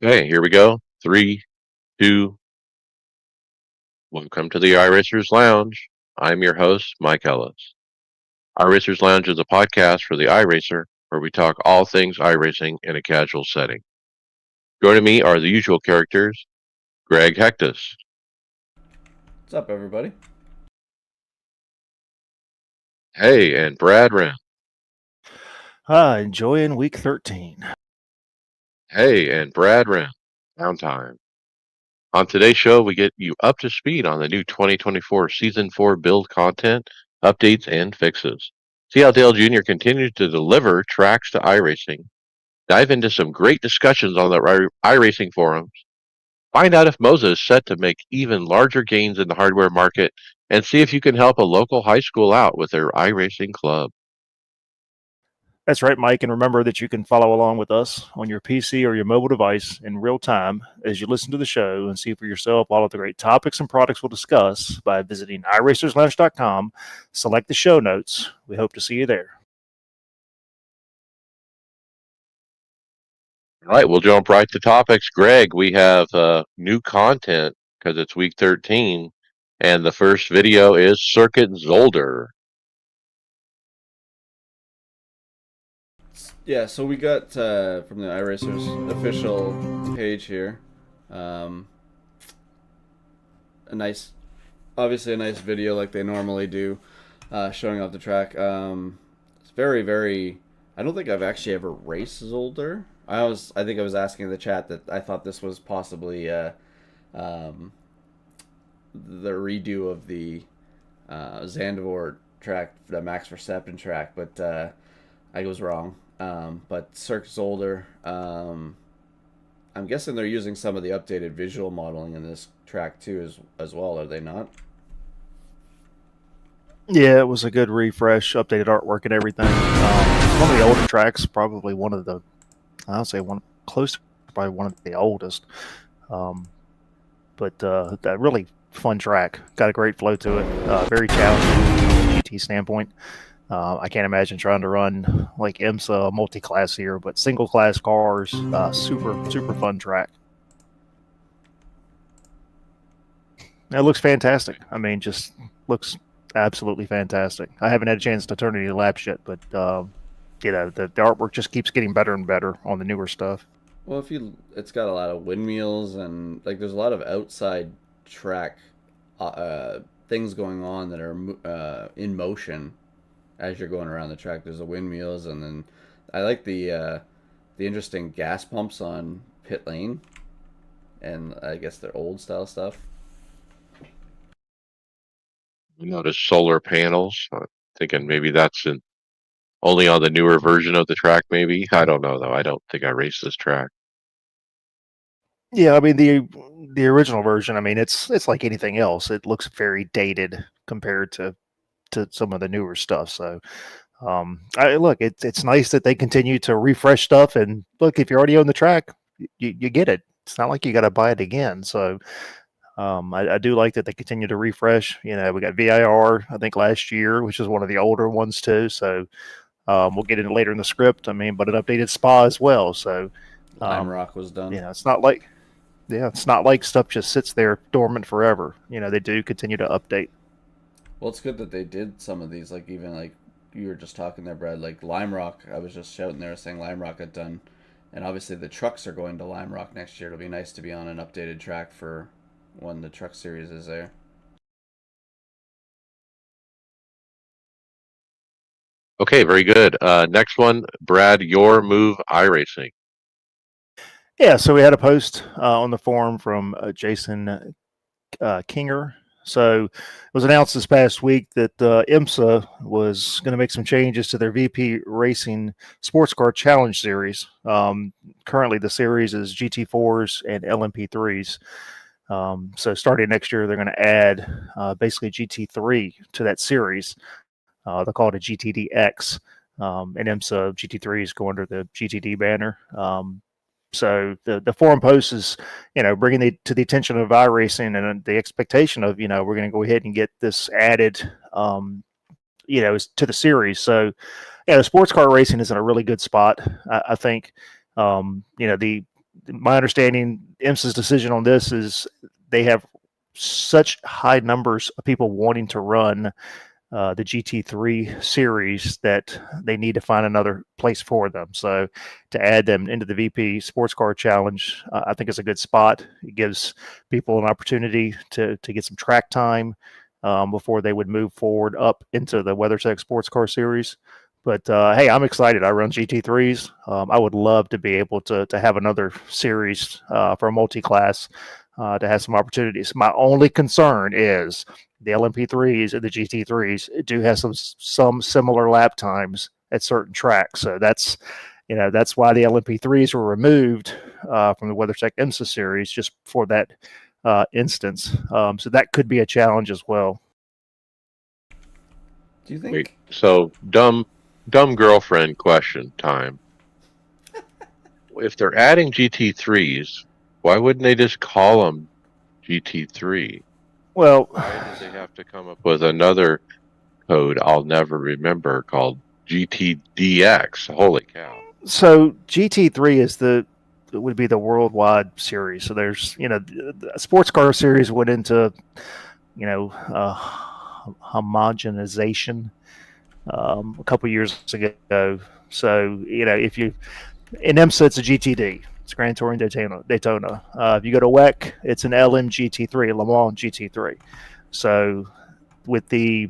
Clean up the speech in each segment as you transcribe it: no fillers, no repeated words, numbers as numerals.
Okay, here we go. Three, two, welcome to the iRacers Lounge. I'm your host, Mike Ellis. iRacers Lounge is a podcast for the iRacer where we talk all things iRacing in a casual setting. Joining me are the usual characters, Greg Hectus. What's up, everybody? Hey, and Brad Wren. Enjoying week 13. Hey, and Brad Wren. Downtime. On today's show, we get you up to speed on the new 2024 Season 4 build content, updates, and fixes. See how Dale Jr. continues to deliver tracks to iRacing. Dive into some great discussions on the iRacing forums. Find out if Moza is set to make even larger gains in the hardware market, and see if you can help a local high school out with their iRacing club. That's right, Mike. And remember that you can follow along with us on your PC or your mobile device in real time as you listen to the show and see for yourself all of the great topics and products we'll discuss by visiting iRacersLounge.com. Select the show notes. We hope to see you there. All right, we'll jump right to topics. Greg, we have new content because it's week 13, and the first video is Circuit Zolder. Yeah, so we got from the iRacers official page here, a nice, obviously a nice video like they normally do, showing off the track. It's very, very. I don't think I've actually ever raced Zolder. I think I was asking in the chat that I thought this was possibly um, the redo of the Zandvoort track, the Max Verstappen track, but I was wrong. But Cirque Zolder, I'm guessing they're using some of the updated visual modeling in this track too, as well. Are they not? Yeah, it was a good refresh, updated artwork and everything. It's one of the older tracks, probably one of the, I'll say one close to probably one of the oldest. But that really fun track. Got a great flow to it. Very challenging from a GT standpoint. I can't imagine trying to run like IMSA multi-class here, but single-class cars, super fun track. It looks fantastic. I mean, just looks absolutely fantastic. I haven't had a chance to turn any laps yet, but the artwork just keeps getting better and better on the newer stuff. Well, it's got a lot of windmills and like there's a lot of outside track things going on that are in motion as you're going around the track. There's the windmills, and then I like the interesting gas pumps on pit lane, and I guess they're old style stuff. You notice solar panels. I'm thinking maybe that's only on the newer version of the track, maybe. I don't know, though. I don't think I raced this track. Yeah, I mean the original version. I mean it's like anything else. It looks very dated compared to some of the newer stuff. So look, it's nice that they continue to refresh stuff. And look, if you're already on the track, you get it. It's not like you got to buy it again. So I do like that they continue to refresh. You know, we got VIR, I think last year, which is one of the older ones too. So we'll get into later in the script. I mean, but an updated spa as well. So Lime Rock was done. you know, it's not like stuff just sits there dormant forever. You know, they do continue to update. Well, it's good that they did some of these, like even like you were just talking there, Brad. Like Lime Rock, I was just shouting there saying Lime Rock got done, and obviously the trucks are going to Lime Rock next year. It'll be nice to be on an updated track for when the truck series is there. Okay, very good. Next one, Brad, your move iRacing. Yeah, so we had a post on the forum from Jason Kinger. So it was announced this past week that IMSA was going to make some changes to their VP Racing Sports Car Challenge Series. Currently, the series is GT4s and LMP3s. So starting next year, they're going to add basically GT3 to that series. They'll call it a GTDX. And IMSA GT3 is going under the GTD banner. So the forum post is, you know, bringing to the attention of iRacing and the expectation of, you know, we're going to go ahead and get this added, you know, to the series. So, yeah, the sports car racing is in a really good spot. I think, you know, the my understanding, IMSA's decision on this is they have such high numbers of people wanting to run the GT3 series that they need to find another place for them. So to add them into the VP Sports Car Challenge, I think is a good spot. It gives people an opportunity to get some track time before they would move forward up into the WeatherTech Sports Car Series. But hey, I'm excited. I run GT3s. I would love to be able to have another series for a multi-class to have some opportunities. My only concern is the LMP3s and the GT3s do have some similar lap times at certain tracks. So that's that's why the LMP3s were removed from the WeatherTech IMSA series just for that instance. So that could be a challenge as well. Do you Wait, think? so dumb girlfriend question time. If they're adding GT3s, why wouldn't they just call them GT3? Well, Why did they have to come up with another code I'll never remember called GTDX? Holy cow. so GT3 would be the worldwide series. So there's the sports car series went into homogenization a couple years ago. So if you in IMSA it's a GTD, it's Grand Touring Daytona. If you go to WEC, it's an LMGT3, Le Mans GT3. So with I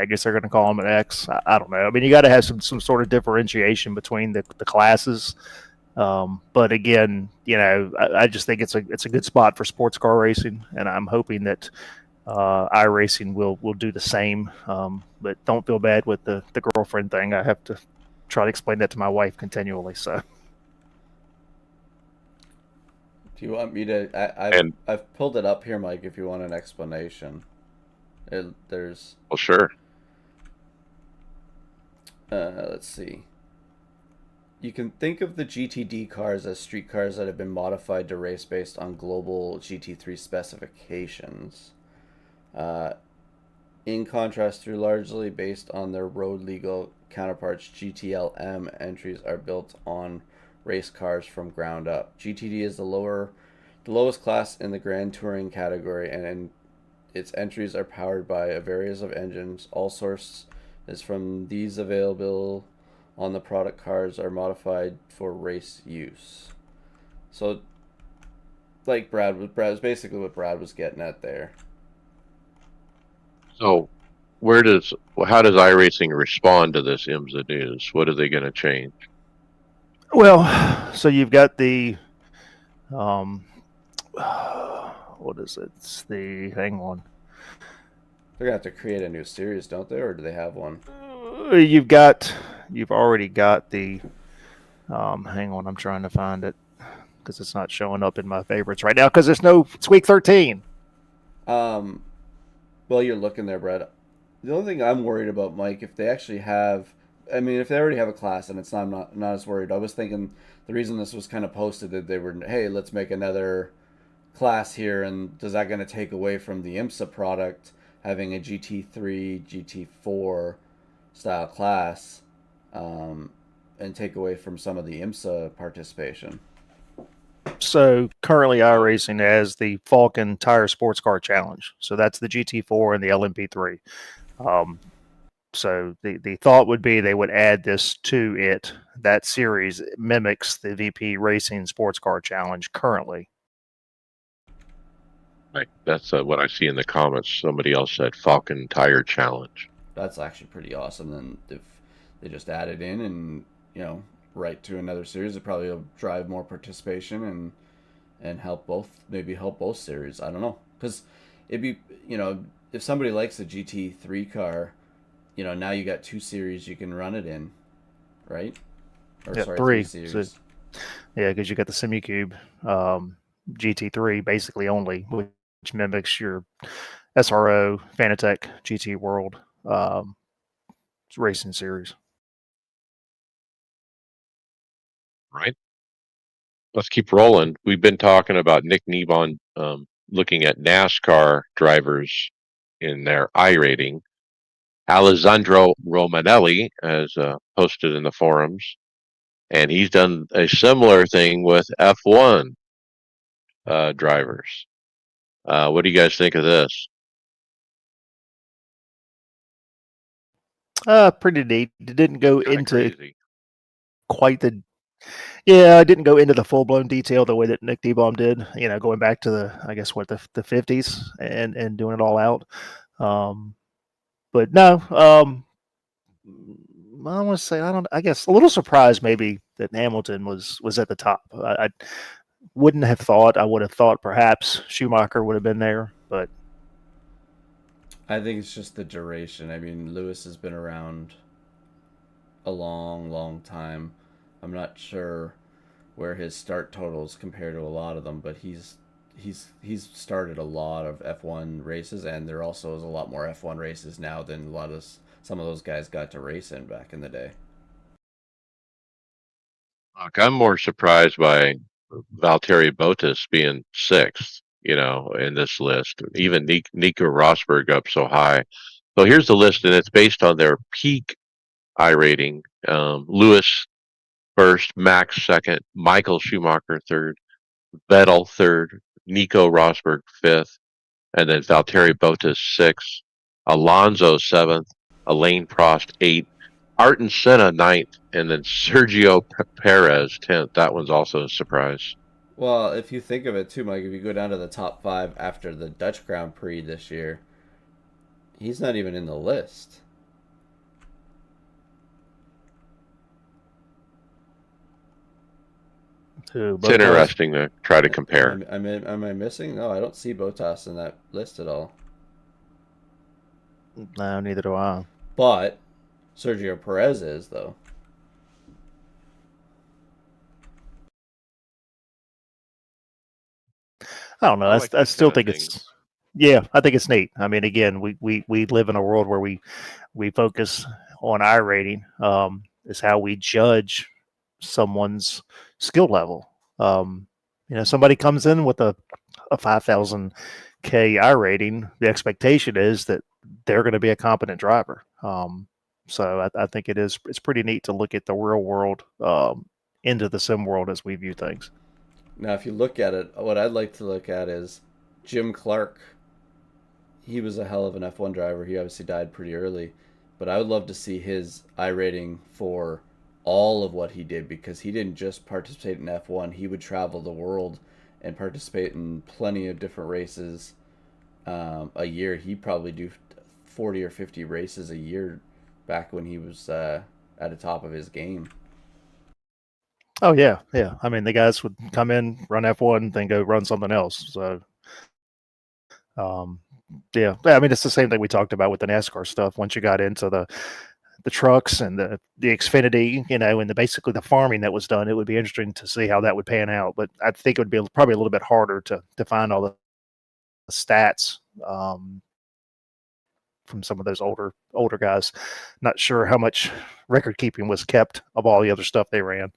guess they're going to call them an X. I don't know. I mean, you got to have some sort of differentiation between the classes. But again, I just think it's a good spot for sports car racing, and I'm hoping that iRacing will do the same. But don't feel bad with the girlfriend thing. I have to try to explain that to my wife continually. So Do you want me to? And I've pulled it up here, Mike. If you want an explanation, there's. well, sure. Let's see. You can think of the GTD cars as street cars that have been modified to race based on global GT3 specifications. In contrast, through largely based on their road legal counterparts, GTLM entries are built on race cars from ground up. GTD is the lowest class in the Grand Touring category, and its entries are powered by a variety of engines. All sources from these available on the product cars are modified for race use. So, like Brad was basically what Brad was getting at there. So how does iRacing respond to this IMSA news? What are they going to change? well, so you've got the what is it? It's the hang on. They're gonna have to create a new series, don't they, or do they have one? You've already got the hang on, I'm trying to find it because it's not showing up in my favorites right now because it's week 13. Well, you're looking there, Brad. The only thing I'm worried about, Mike, if they actually have, I mean, if they already have a class, and it's not, I'm not as worried. I was thinking the reason this was kind of posted that they were, hey, let's make another class here, and does that going to take away from the IMSA product having a GT3, GT4 style class, and take away from some of the IMSA participation? So currently iRacing has the Falcon Tire Sports Car Challenge. So that's the GT4 and the LMP3. So the thought would be they would add this to it. That series mimics the VP Racing Sports Car Challenge currently. Right. That's what I see in the comments. Somebody else said Falcon Tire Challenge. That's actually pretty awesome. And if they just add it in and right to another series, it probably will drive more participation and help both series. I don't know, because it'd be if somebody likes a GT3 car, now you got two series you can run it in, right? Or Yeah, sorry, three series. So, yeah, because you got the SemiCube GT3 basically only, which mimics your SRO Fanatec GT World racing series. Right. Let's keep rolling. We've been talking about Nick Nebon looking at NASCAR drivers in their iRating. Alessandro Romanelli has posted in the forums and he's done a similar thing with F1 drivers. What do you guys think of this? Pretty neat. It didn't go Kind of into crazy. quite the yeah, I didn't go into the full blown detail the way that Nick D-Bomb did. Going back to I guess the 50s and doing it all out. Um, but no, I want to say I don't. I guess a little surprised maybe that Hamilton was at the top. I wouldn't have thought. I would have thought perhaps Schumacher would have been there, but I think it's just the duration. I mean, Lewis has been around a long, long time. I'm not sure where his start totals compare to a lot of them, but he's started a lot of F1 races, and there also is a lot more F1 races now than some of those guys got to race in back in the day. Look, I'm more surprised by Valtteri Bottas being sixth, in this list. Even Nico Rosberg up so high. So here's the list, and it's based on their peak I rating. Lewis first, Max second, Michael Schumacher third, Vettel third, Nico Rosberg fifth, and then Valtteri Bottas sixth, Alonso seventh, Alain Prost eighth, Ayrton Senna ninth, and then Sergio Perez 10th. That one's also a surprise. Well, if you think of it too, Mike, if you go down to the top five after the Dutch Grand Prix this year, he's not even in the list. who It's Bottas? interesting to try to compare. Am I missing? No, I don't see Botas in that list at all. No, neither do I. But Sergio Perez is though. I don't know. I like I that still kind of think thing. yeah, I think it's neat. I mean, again, we live in a world where we focus on our rating, is how we judge someone's skill level. Somebody comes in with a 5,000 KI rating, the expectation is that they're going to be a competent driver. So I think it's pretty neat to look at the real world into the sim world as we view things. Now, if you look at it, what I'd like to look at is Jim Clark. He was a hell of an F1 driver. He obviously died pretty early, but I would love to see his I rating for all of what he did because he didn't just participate in F1. He would travel the world and participate in plenty of different races a year. He'd probably do 40 or 50 races a year back when he was at the top of his game. Oh yeah, yeah. I mean, the guys would come in, run F1, then go run something else. So, um, yeah. I mean, it's the same thing we talked about with the NASCAR stuff. Once you got into the trucks and the Xfinity, and basically the farming that was done, it would be interesting to see how that would pan out. But I think it would be probably a little bit harder to find all the stats from some of those older guys. Not sure how much record keeping was kept of all the other stuff they ran.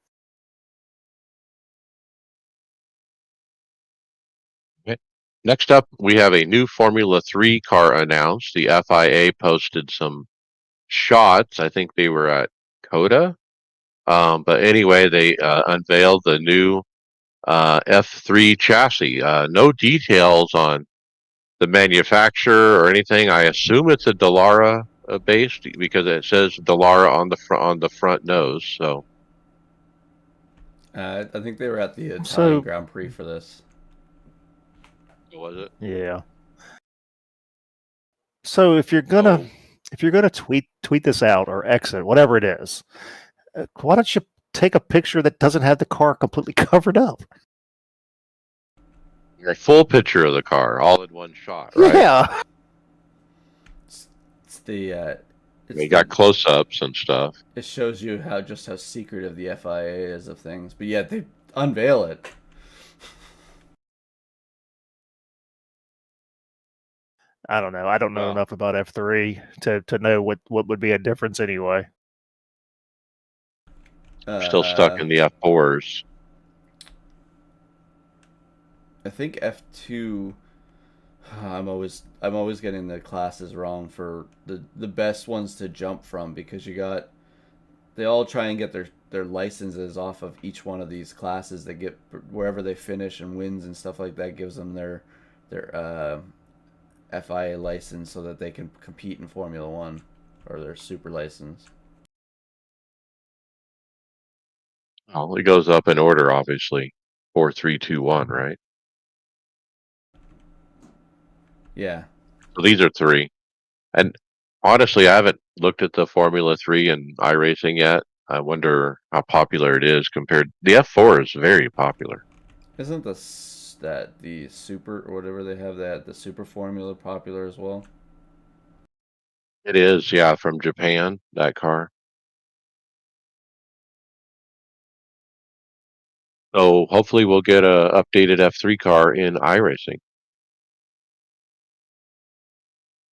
Okay. Next up, we have a new Formula 3 car announced. The FIA posted some shots. I think they were at Coda. But anyway, they unveiled the new F3 chassis. No details on the manufacturer or anything. I assume it's a Dallara based because it says Dallara on the front nose. So I think they were at the Italian So Grand Prix for this. was it? yeah. So So if you're gonna tweet this out or exit whatever it is, why don't you take a picture that doesn't have the car completely covered up? a full picture of the car, all in one shot, right? Yeah. It's the it's They got the close-ups and stuff. it shows you how secretive the FIA is of things, but yet they unveil it. I don't know. I don't know Well, enough about F3 to know what would be a difference anyway. we're still stuck Uh, in the F4s. I think F2. I'm always getting the classes wrong for the best ones to jump from because they all try and get their licenses off of each one of these classes. They get wherever they finish and wins and stuff like that gives them their FIA license so that they can compete in Formula One, or their super license. Oh, it goes up in order, obviously. 4, 3, 2, 1, right? Yeah, So these are three. And honestly, I haven't looked at the Formula 3 and iRacing yet. I wonder how popular it is compared. The F4 is very popular. isn't that the super or whatever they have, that the super formula popular as well? It is, yeah, from Japan, that car. So hopefully we'll get a updated F3 car in iRacing.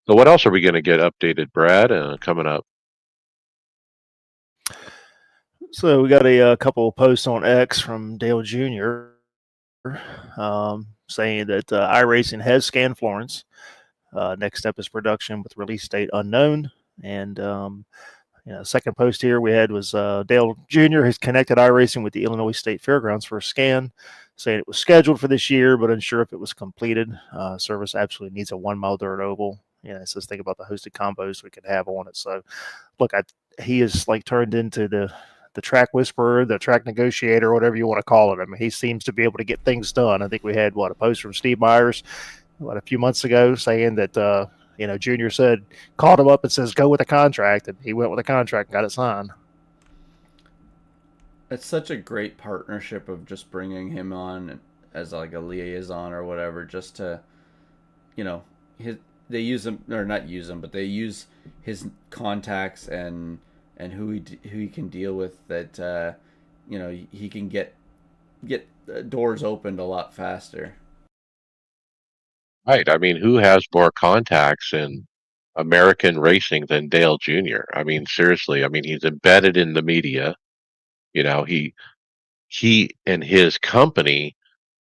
So what else are we going to get updated, Brad, coming up? So we got a couple of posts on X from Dale Jr. Saying that iRacing has scanned Florence. Next step is production with release date unknown. And second post here we had was Dale Jr. has connected iRacing with the Illinois State Fairgrounds for a scan, saying it was scheduled for this year, but unsure if it was completed. Service absolutely needs a 1 mile dirt oval. It says think about the hosted combos we could have on it. So, look, he is like turned into the track whisperer, the track negotiator, whatever you want to call it. I mean, he seems to be able to get things done. I think we had a post from Steve Myers a few months ago saying that Junior called him up and says go with the contract, and he went with the contract and got it signed. It's such a great partnership of just bringing him on as like a liaison or whatever, just to, you know, his they use him, or not use him, but they use his contacts and who he can deal with, that he can get doors opened a lot faster. Right. I mean, who has more contacts in American racing than Dale Jr.? I mean, seriously. I mean, he's embedded in the media. You know, he and his company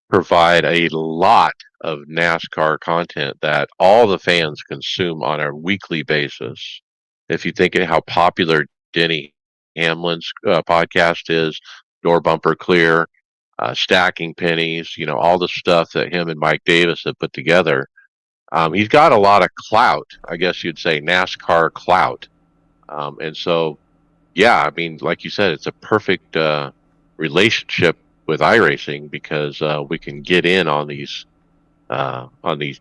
provide a lot of NASCAR content that all the fans consume on a weekly basis. If you think of how popular Denny Hamlin's podcast is, Door Bumper Clear, Stacking Pennies, all the stuff that him and Mike Davis have put together. He's got a lot of clout, I guess you'd say NASCAR clout. And so, yeah, I mean, like you said, it's a perfect relationship with iRacing because we can get in on these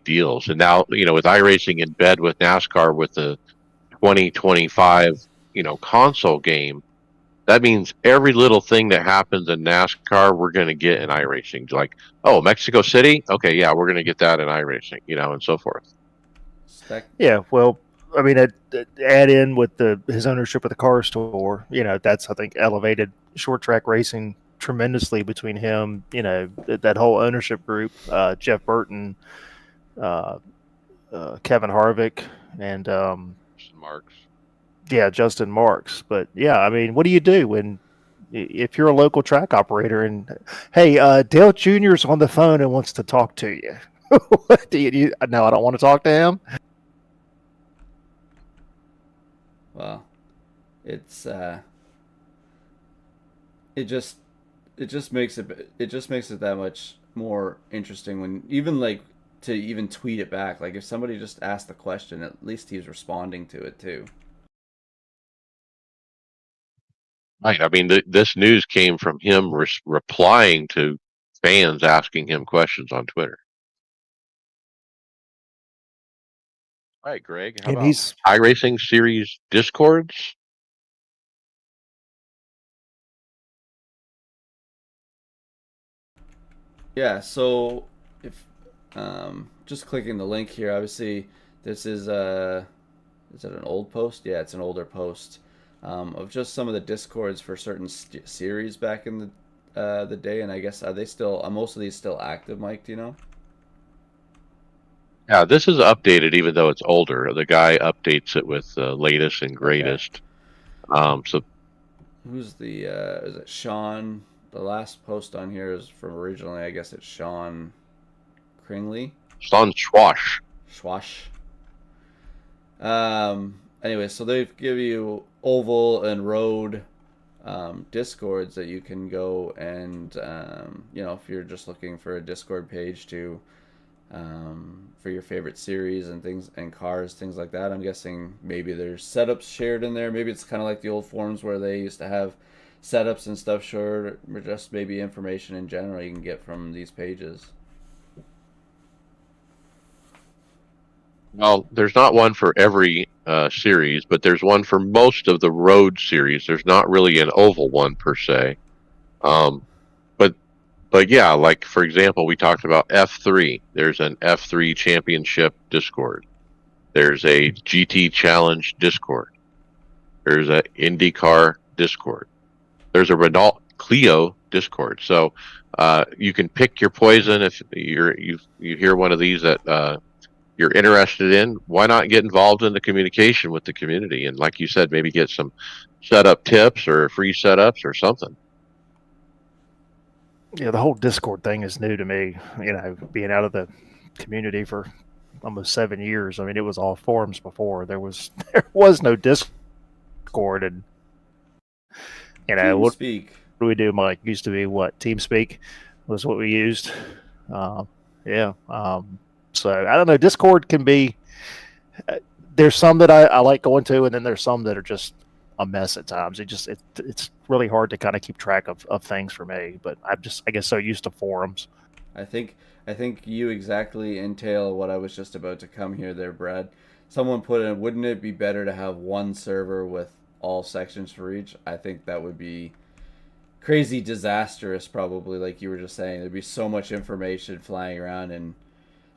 deals. And now, with iRacing in bed with NASCAR with the 2025, console game, that means every little thing that happens in NASCAR, we're going to get in iRacing. Like, oh, Mexico City? Okay, yeah, we're going to get that in iRacing, and so forth. Spec. Yeah, well, I mean, add in with his ownership of the car store, that's, I think, elevated short track racing tremendously between him, that whole ownership group, Jeff Burton, uh, Kevin Harvick, and Marks. yeah, Justin Marks. But yeah, I mean, what do you do if you're a local track operator and hey, Dale Jr.'s on the phone and wants to talk to you? What do you do? No, I don't want to talk to him. Well, it's it just it just makes it that much more interesting when, even like, to even tweet it back. Like, if somebody just asked the question, at least he's responding to it too. Right. I mean, this news came from him replying to fans asking him questions on Twitter. All right, Greg, how And about he's iRacing series discords? Yeah, so if just clicking the link here, obviously this is it an old post? Yeah, it's an older post of just some of the discords for certain series back in the day, and I guess are they still, are most of these still active, Mike? Do you know? Yeah, this is updated even though it's older. The guy updates it with the latest and Okay. greatest. So Who's the is it Sean? The last post on here is from originally, I guess it's Sean Kringley. Son Schwash. Schwash. Anyway, so they give you oval and road discords that you can go and if you're just looking for a Discord page to for your favorite series and things and cars, things like that. I'm guessing maybe there's setups shared in there. Maybe it's kind of like the old forums where they used to have setups and stuff shared, or just maybe information in general you can get from these pages. Well, there's not one for every series, but there's one for most of the road series. There's not really an oval one per se. Um, but but yeah, like for example, we talked about F3. There's an F3 Championship Discord. There's a GT Challenge Discord. There's a IndyCar Discord. There's a Renault Clio Discord. So you can pick your poison if you hear one of these that you're interested in. Why not get involved in the communication with the community? And like you said, maybe get some setup tips or free setups or something. Yeah, the whole Discord thing is new to me. Being out of the community for almost 7 years. I mean, it was all forums before. There was no Discord, and what TeamSpeak. do we do, Mike? Used to be what TeamSpeak was what we used. Yeah. So I don't know. Discord can be. There's some that I like going to, and then there's some that are just a mess at times. It's really hard to kind of keep track of things for me. But I guess so used to forums. I think you exactly entail what I was just about to come here there, Brad. Someone put in, wouldn't it be better to have one server with all sections for each? I think that would be crazy disastrous, probably, like you were just saying. There'd be so much information flying around, and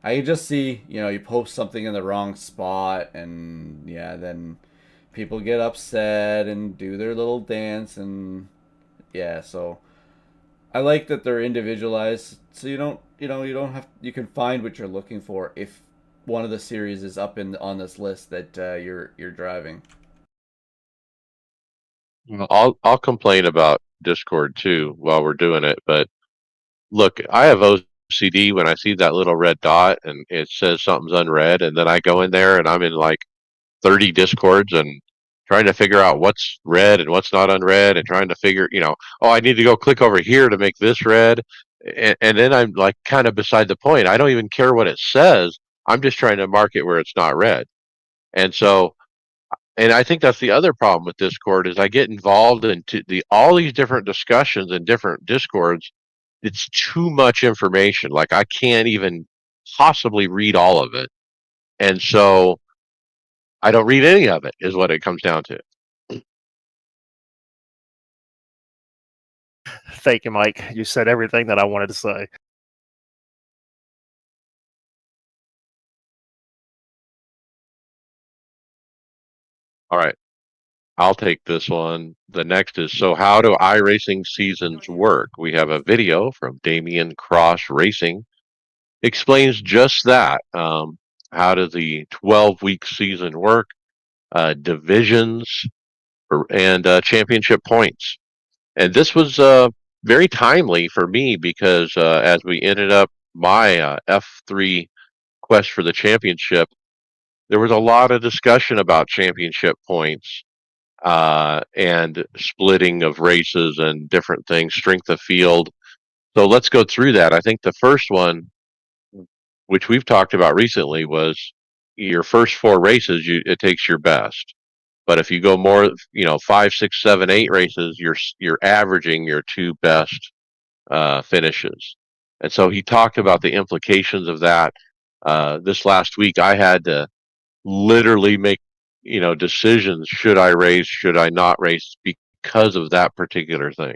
I could just see, you post something in the wrong spot, and yeah, then people get upset and do their little dance, and yeah, so I like that they're individualized, so you can find what you're looking for if one of the series is up on this list that you're driving. Well, I'll complain about Discord too while we're doing it, but look, I have OCD when I see that little red dot and it says something's unread, and then I go in there and I'm in like 30 discords and trying to figure out what's read and what's not unread and trying to figure, oh, I need to go click over here to make this red. And then I'm like kind of beside the point. I don't even care what it says. I'm just trying to mark it where it's not read. And so, and I think that's the other problem with Discord is I get involved in all these different discussions in different Discords. It's too much information. Like I can't even possibly read all of it. And so I don't read any of it is what it comes down to. Thank you, Mike. You said everything that I wanted to say. All right. I'll take this one. The next is, so how do iRacing seasons work? We have a video from Damian Cross Racing. Explains just that. How does the 12-week season work? Divisions and championship points. And this was very timely for me because as we ended up my F3 quest for the championship, there was a lot of discussion about championship points and splitting of races and different things, strength of field. So let's go through that. I think the first one, which we've talked about recently, was your first 4 races. It takes your best, but if you go more, 5, 6, 7, 8 races, you're averaging your 2 best finishes. And so he talked about the implications of that. This last week, I had to literally make decisions. Should I race? Should I not race? Because of that particular thing.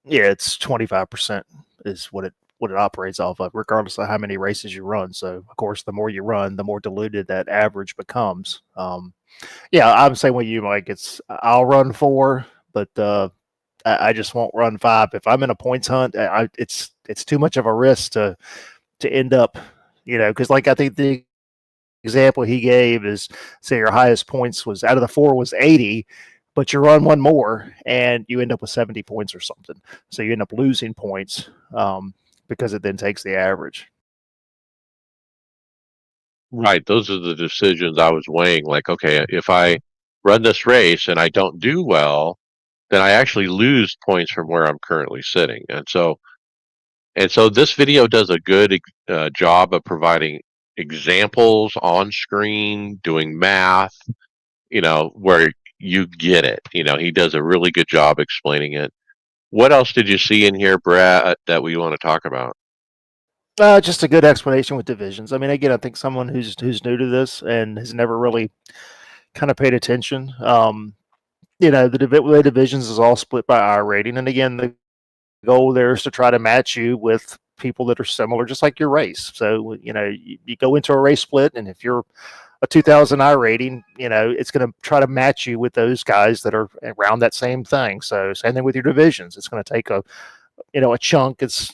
Yeah, it's 25% is what it operates off of, regardless of how many races you run. So, of course, the more you run, the more diluted that average becomes. Yeah, I'm saying with you, Mike. I'll run 4, but I just won't run 5. If I'm in a points hunt, it's too much of a risk to end up, because like I think the example he gave is, say your highest points was out of the 4 was 80, but you run one more and you end up with 70 points or something. So you end up losing points because it then takes the average. Right. Those are the decisions I was weighing. Like, okay, if I run this race and I don't do well, then I actually lose points from where I'm currently sitting. And so this video does a good job of providing examples on screen, doing math, where you get it. He does a really good job explaining it. What else did you see in here, Brad, that we want to talk about? Just a good explanation with divisions. I mean, again, I think someone who's new to this and has never really kind of paid attention. The way divisions is all split by I rating, and again, the goal there is to try to match you with people that are similar, just like your race. So you go into a race split, and if you're a 2000 I rating, it's going to try to match you with those guys that are around that same thing. So same thing with your divisions. It's going to take a chunk. It's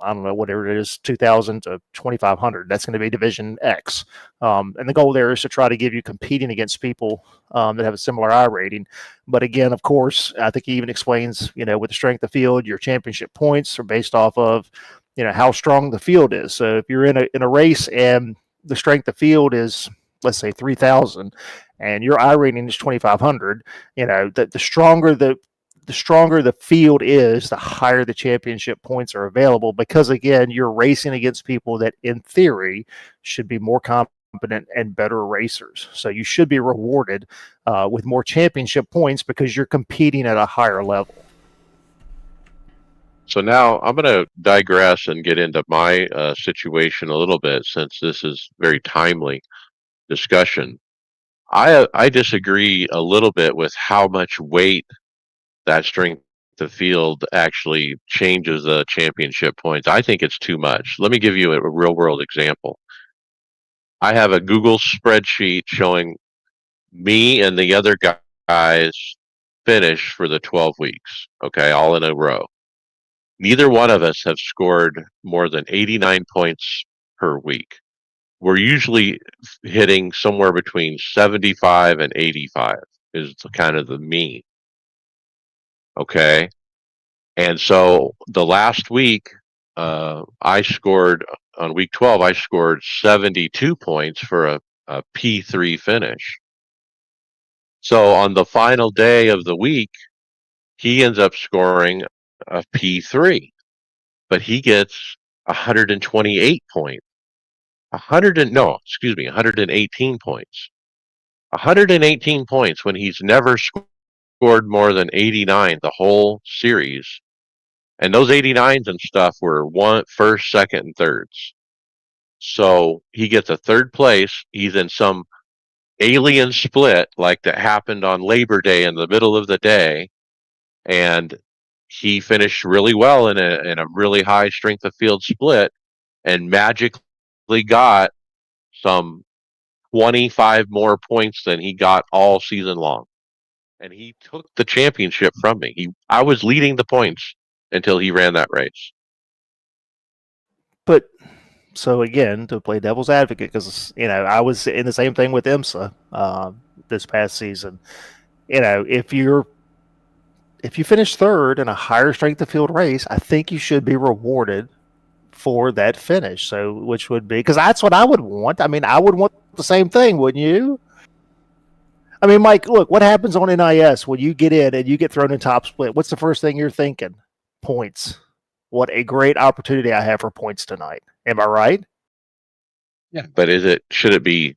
I don't know, whatever it is, 2000 to 2500. That's going to be division X. And the goal there is to try to give you competing against people that have a similar I rating. But again, of course, I think he even explains, with the strength of field, your championship points are based off of, how strong the field is. So if you're in a race and the strength of field is, let's say 3000 and your I rating is 2500, the stronger the field is, the higher the championship points are available because, again, you're racing against people that, in theory, should be more competent and better racers. So you should be rewarded with more championship points because you're competing at a higher level. So now I'm going to digress and get into my situation a little bit since this is very timely discussion. I disagree a little bit with how much weight that strength of field actually changes the championship points. I think it's too much. Let me give you a real world example. I have a Google spreadsheet showing me and the other guys finish for the 12 weeks, okay, all in a row. Neither one of us have scored more than 89 points per week. We're usually hitting somewhere between 75 and 85 is kind of the mean. Okay. And so the last week, I scored on week 12, I scored 72 points for a P3 finish. So on the final day of the week, he ends up scoring a P3, but he gets 128 points. 118 points. 118 points when he's never scored more than 89 the whole series. And those 89s and stuff were first, second, and thirds. So he gets a third place. He's in some alien split like that happened on Labor Day in the middle of the day. And he finished really well in a really high strength of field split and magically got some 25 more points than he got all season long. And he took the championship from me. I was leading the points until he ran that race. But so again, to play devil's advocate, because I was in the same thing with IMSA this past season. If you finish third in a higher strength of field race, I think you should be rewarded for that finish. So, which would be because that's what I would want. I mean, I would want the same thing, wouldn't you? I mean, Mike, look, what happens on NIS when you get in and you get thrown in top split? What's the first thing you're thinking? Points. What a great opportunity I have for points tonight. Am I right? Yeah. But should it be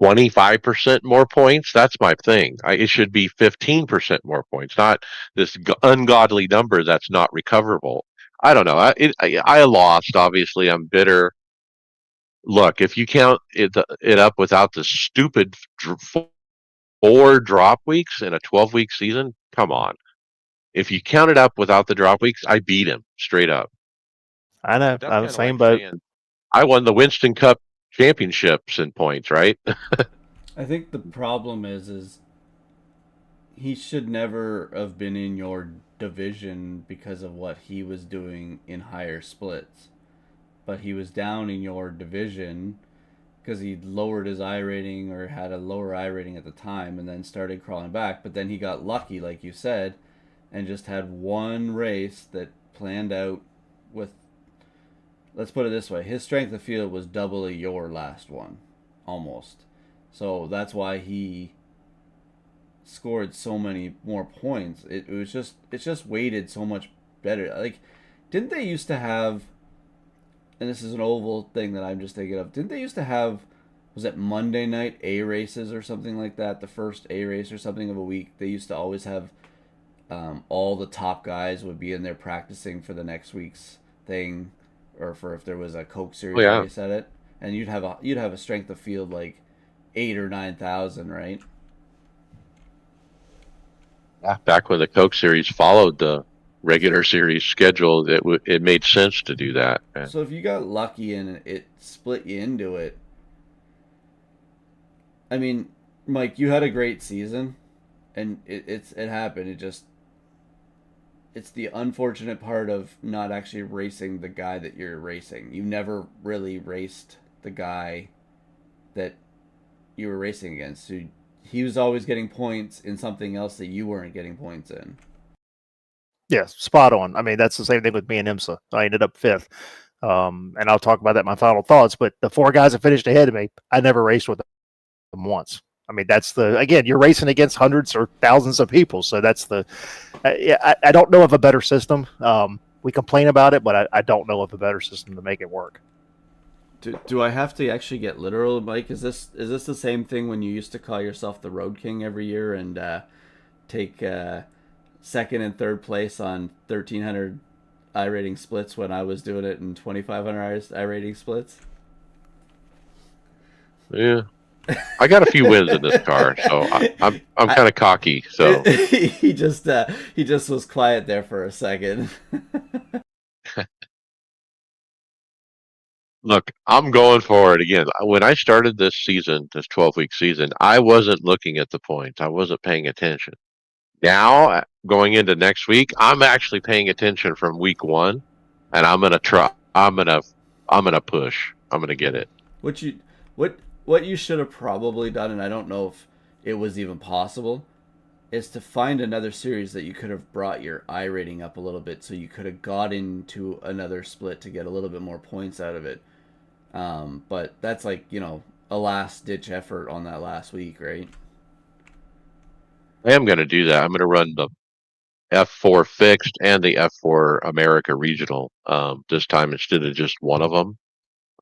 25% more points? That's my thing. It should be 15% more points, not this ungodly number that's not recoverable. I don't know. I lost. Obviously, I'm bitter. Look, if you count it up without the stupid 4 drop weeks in a 12-week season, come on. If you count it up without the drop weeks, I beat him straight up. I know. That's I'm kind the of same like boat. saying I won the Winston Cup championships in points, right? I think the problem is he should never have been in your division because of what he was doing in higher splits. But he was down in your division because he lowered his I rating or had a lower I rating at the time and then started crawling back. But then he got lucky, like you said, and just had one race that planned out with, let's put it this way, his strength of field was double your last one, almost. So that's why he scored so many more points. It's just weighted so much better. Like, didn't they used to have? And this is an oval thing that I'm just thinking of. Didn't they used to have? Was it Monday night A races or something like that? The first A race or something of a week. They used to always have all the top guys would be in there practicing for the next week's thing, or for if there was a Coke Oh Series yeah, race at it, and you'd have a strength of field like 8 or 9,000, right? yeah. Back when the Coke series followed the regular series schedule, it made sense to do that. And So if you got lucky and it split you into it, I mean, Mike, you had a great season, and it happened. It's the unfortunate part of not actually racing the guy that you're racing. You never really raced the guy that you were racing against. So he was always getting points in something else that you weren't getting points in. Yeah, spot on. I mean, that's the same thing with me and IMSA. I ended up fifth. And I'll talk about that in my final thoughts. But the four guys that finished ahead of me, I never raced with them once. I mean, that's again, you're racing against hundreds or thousands of people. So that's I don't know of a better system. We complain about it, but I don't know of a better system to make it work. Do I have to actually get literal, Mike? Is this the same thing when you used to call yourself the Road King every year and take second and third place on 1,300 iRating splits when I was doing it in 2,500 iRating splits? yeah, I got a few wins in this car, so I'm I, kind of cocky. So he just was quiet there for a second. look, I'm going for it again. When I started this season, this 12-week season, I wasn't looking at the points. I wasn't paying attention. Now, going into next week, I'm actually paying attention from week one, and I'm gonna try. I'm gonna push. I'm gonna get it. What you what what you should have probably done, and I don't know if it was even possible, is to find another series that you could have brought your I rating up a little bit, so you could have got into another split to get a little bit more points out of it. But that's like, a last ditch effort on that last week, right? I am gonna do that. I'm gonna run the F4 fixed and the F4 America regional this time instead of just one of them.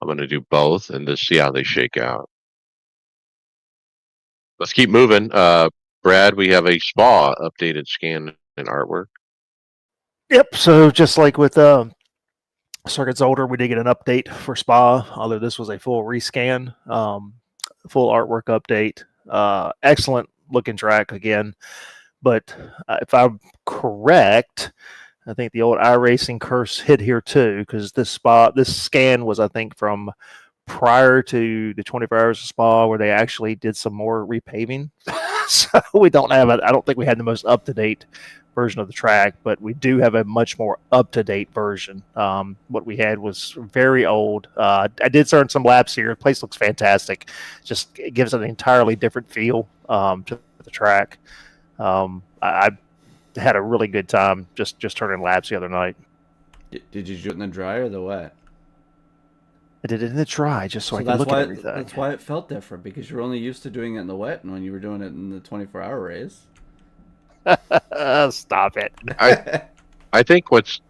I'm gonna do both and just see how they shake out. Let's keep moving. Brad, we have a spa updated scan and artwork. Yep. So just like with Circuits Older, we did get an update for Spa, although this was a full rescan, full artwork update. Excellent looking track again. But if I'm correct, I think the old iRacing curse hit here too, because this scan was, I think, from prior to the 24 hours of Spa, where they actually did some more repaving. So we don't have I don't think we had the most up to date version of the track, but we do have a much more up to date version. What we had was very old. I did turn some laps here. The place looks fantastic. Just it gives it an entirely different feel to the track. I had a really good time just turning laps the other night. Did you do it in the dry or the wet? I did it in the dry just so I So could look at everything. that's why it felt different, because you're only used to doing it in the wet, and when you were doing it in the 24-hour race. Stop it. I I think what's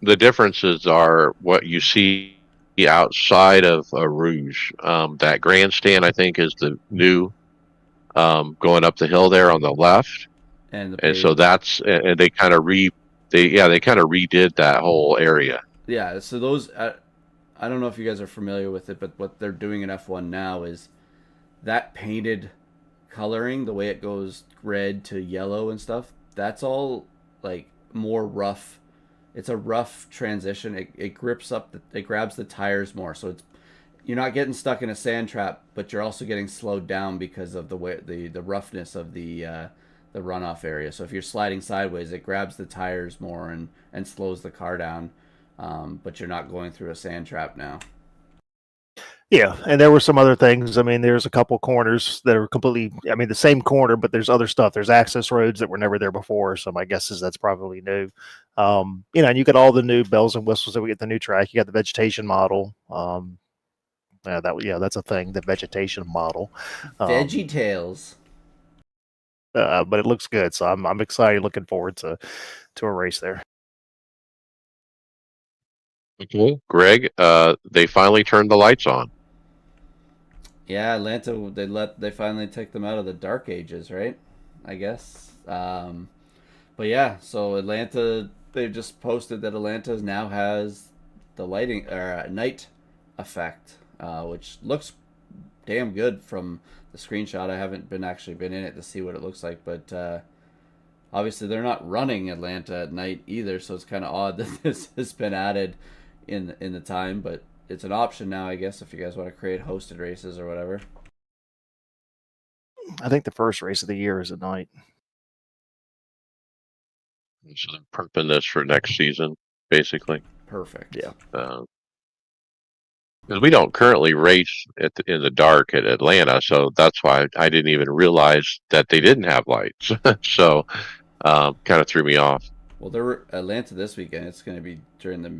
the differences are what you see outside of Rouge. That grandstand, I think, is the new going up the hill there on the left, And the and so paved. and they kind of they kind of redid that whole area. Yeah, so those I don't know if you guys are familiar with it, but what they're doing in F1 now is that painted coloring, the way it goes red to yellow and stuff, that's all like more rough. It's a rough transition. It grips up, it grabs the tires more. So you're not getting stuck in a sand trap, but you're also getting slowed down because of the way the roughness of the runoff area. So if you're sliding sideways, it grabs the tires more and slows the car down. But you're not going through a sand trap now. Yeah, and there were some other things. I mean, there's a couple corners that are completely, I mean, the same corner, but there's other stuff. There's access roads that were never there before. So my guess is that's probably new. And you got all the new bells and whistles that we get the new track. You got the vegetation model. That's a thing, the vegetation model. Veggie Tales. but it looks good. So I'm excited, looking forward to a race there. Okay. Greg, they finally turned the lights on. Yeah, Atlanta. They finally took them out of the dark ages, right? I guess. But yeah, so Atlanta. They just posted that Atlanta now has the lighting or night effect, which looks damn good from the screenshot. I haven't actually been in it to see what it looks like, but obviously they're not running Atlanta at night either, so it's kind of odd that this has been added in the time. But it's an option now, I guess, if you guys want to create hosted races or whatever. I think the first race of the year is at night. So they're prepping this for next season, basically. Perfect. Yeah. Because we don't currently race in the dark at Atlanta, so that's why I didn't even realize that they didn't have lights. So kind of threw me off. Well, they're Atlanta this weekend. It's going to be during the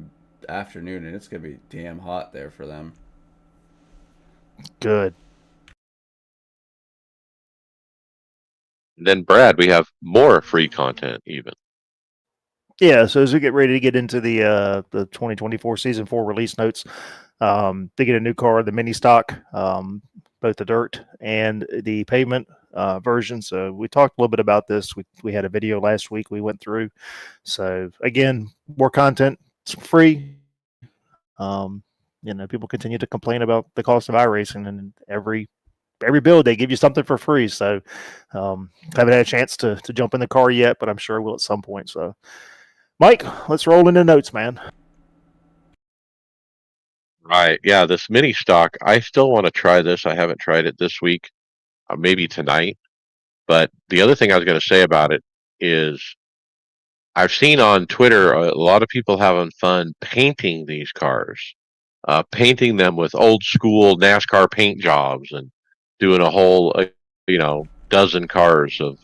afternoon, and it's going to be damn hot there for them. Good. And then Brad, we have more free content even. Yeah, so as we get ready to get into the 2024 season 4 release notes, they get a new car, the mini stock, both the dirt and the pavement version. So we talked a little bit about this. We had a video last week we went through. So again, more content. It's free. People continue to complain about the cost of iRacing, and every build they give you something for free. So haven't had a chance to jump in the car yet, but I'm sure I will at some point. So Mike, let's roll into notes, man. Right. Yeah, this mini stock, I still want to try this. I haven't tried it this week, maybe tonight. But the other thing I was going to say about it is I've seen on Twitter a lot of people having fun painting these cars, painting them with old school NASCAR paint jobs and doing a whole, dozen cars of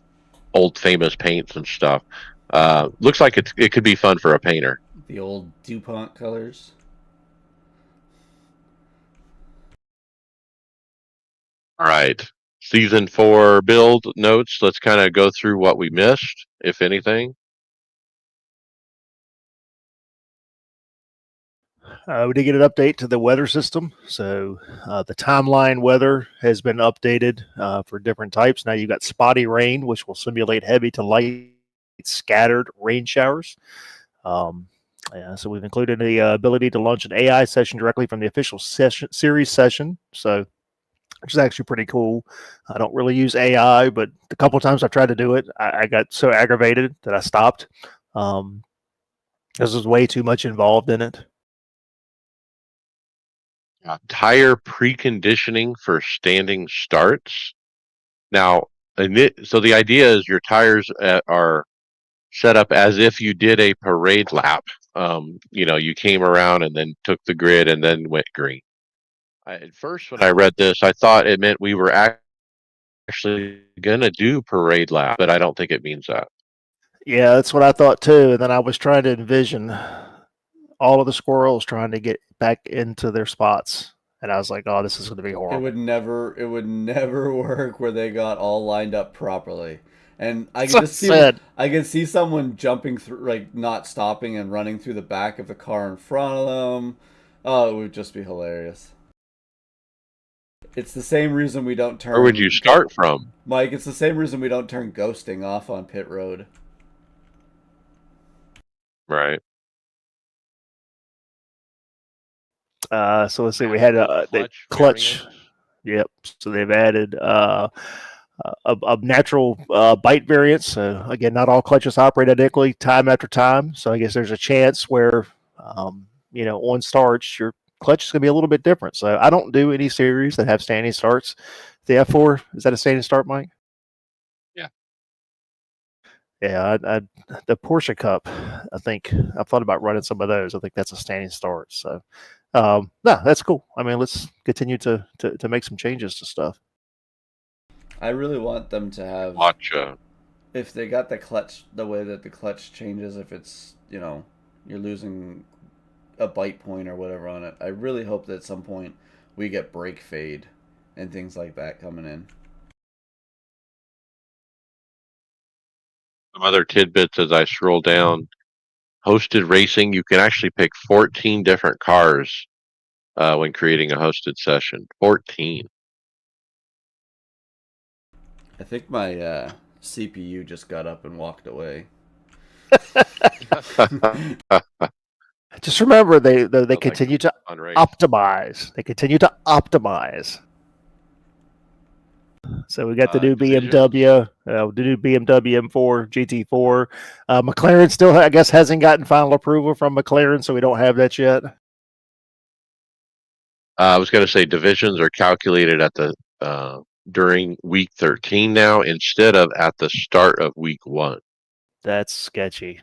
old famous paints and stuff. Looks like it could be fun for a painter. The old DuPont colors. All right. Season 4 build notes. Let's kind of go through what we missed, if anything. We did get an update to the weather system. So the timeline weather has been updated for different types. Now you've got spotty rain, which will simulate heavy to light scattered rain showers. So we've included the ability to launch an AI session directly from the official series session. So which is actually pretty cool. I don't really use AI, but the couple of times I've tried to do it, I got so aggravated that I stopped. This was way too much involved in it. Tire preconditioning for standing starts. Now, so the idea is your tires are set up as if you did a parade lap. You came around and then took the grid and then went green. At first, when I read this, I thought it meant we were actually going to do parade lap, but I don't think it means that. Yeah, that's what I thought too. And then I was trying to envision all of the squirrels trying to get back into their spots. And I was like, oh, this is going to be horrible. It would never work where they got all lined up properly. And I can see someone jumping through, like not stopping and running through the back of the car in front of them. Oh, it would just be hilarious. It's the same reason we don't turn. Where would you start from? Mike, it's the same reason we don't turn ghosting off on pit road. Right. So let's see. We had the clutch. Yep. So they've added a natural bite variance. So again, not all clutches operate identically time after time. So I guess there's a chance where, on starts, your clutch is going to be a little bit different. So I don't do any series that have standing starts. The F4, is that a standing start, Mike? Yeah. Yeah, the Porsche Cup, I think I've thought about running some of those. I think that's a standing start. So, no, that's cool. I mean, let's continue to make some changes to stuff. I really want them to have if they got the clutch the way that the clutch changes, if it's you're losing a bite point or whatever on it. I really hope that at some point we get brake fade and things like that coming in. Some other tidbits as I scroll down. Hosted racing, you can actually pick 14 different cars when creating a hosted session. 14. I think my CPU just got up and walked away. Just remember, they Sounds like continue to fun race. optimize. They continue to optimize. So we got the new Divisions? BMW, the new BMW M4 GT4. McLaren still, I guess, hasn't gotten final approval from McLaren, so we don't have that yet. I was going to say divisions are calculated at the during week 13 now instead of at the start of week 1. That's sketchy.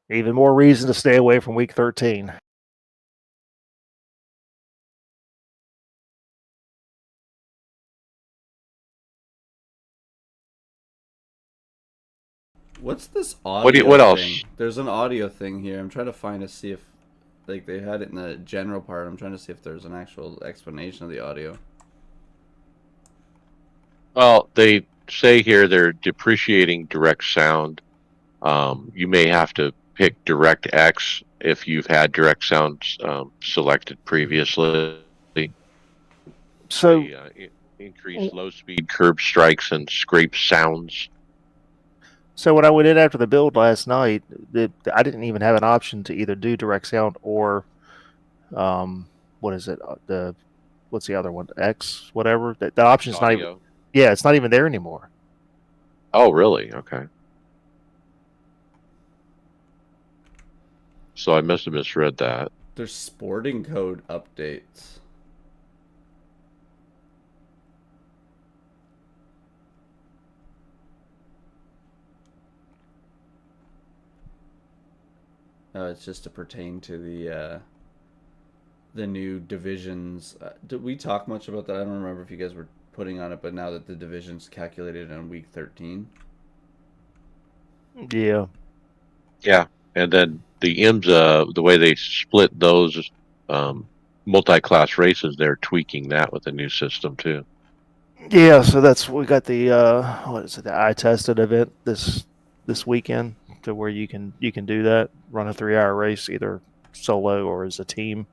Even more reason to stay away from week 13. What's this audio What else? thing? There's an audio thing here. I'm trying to find to see if, like, they had it in the general part. I'm trying to see if there's an actual explanation of the audio. Well, they say here they're depreciating direct sound. You may have to pick DirectX if you've had direct sound selected previously. So, Increase low speed curb strikes and scrape sounds. so when I went in after the build last night, I didn't even have an option to either do direct sound or, what is it? What's the other one? X, whatever. The option's not even. Audio. Yeah, it's not even there anymore. Oh, really? Okay. So I must have misread that. There's sporting code updates. It's just to pertain to the new divisions. Did we talk much about that? I don't remember if you guys were putting on it, but now that the division's calculated on week 13. Yeah. Yeah, and then the IMSA, the way they split those multi-class races, they're tweaking that with the new system too. Yeah, so that's we got the what is it? The I tested event this weekend to where you can do that, run a 3-hour race either solo or as a team.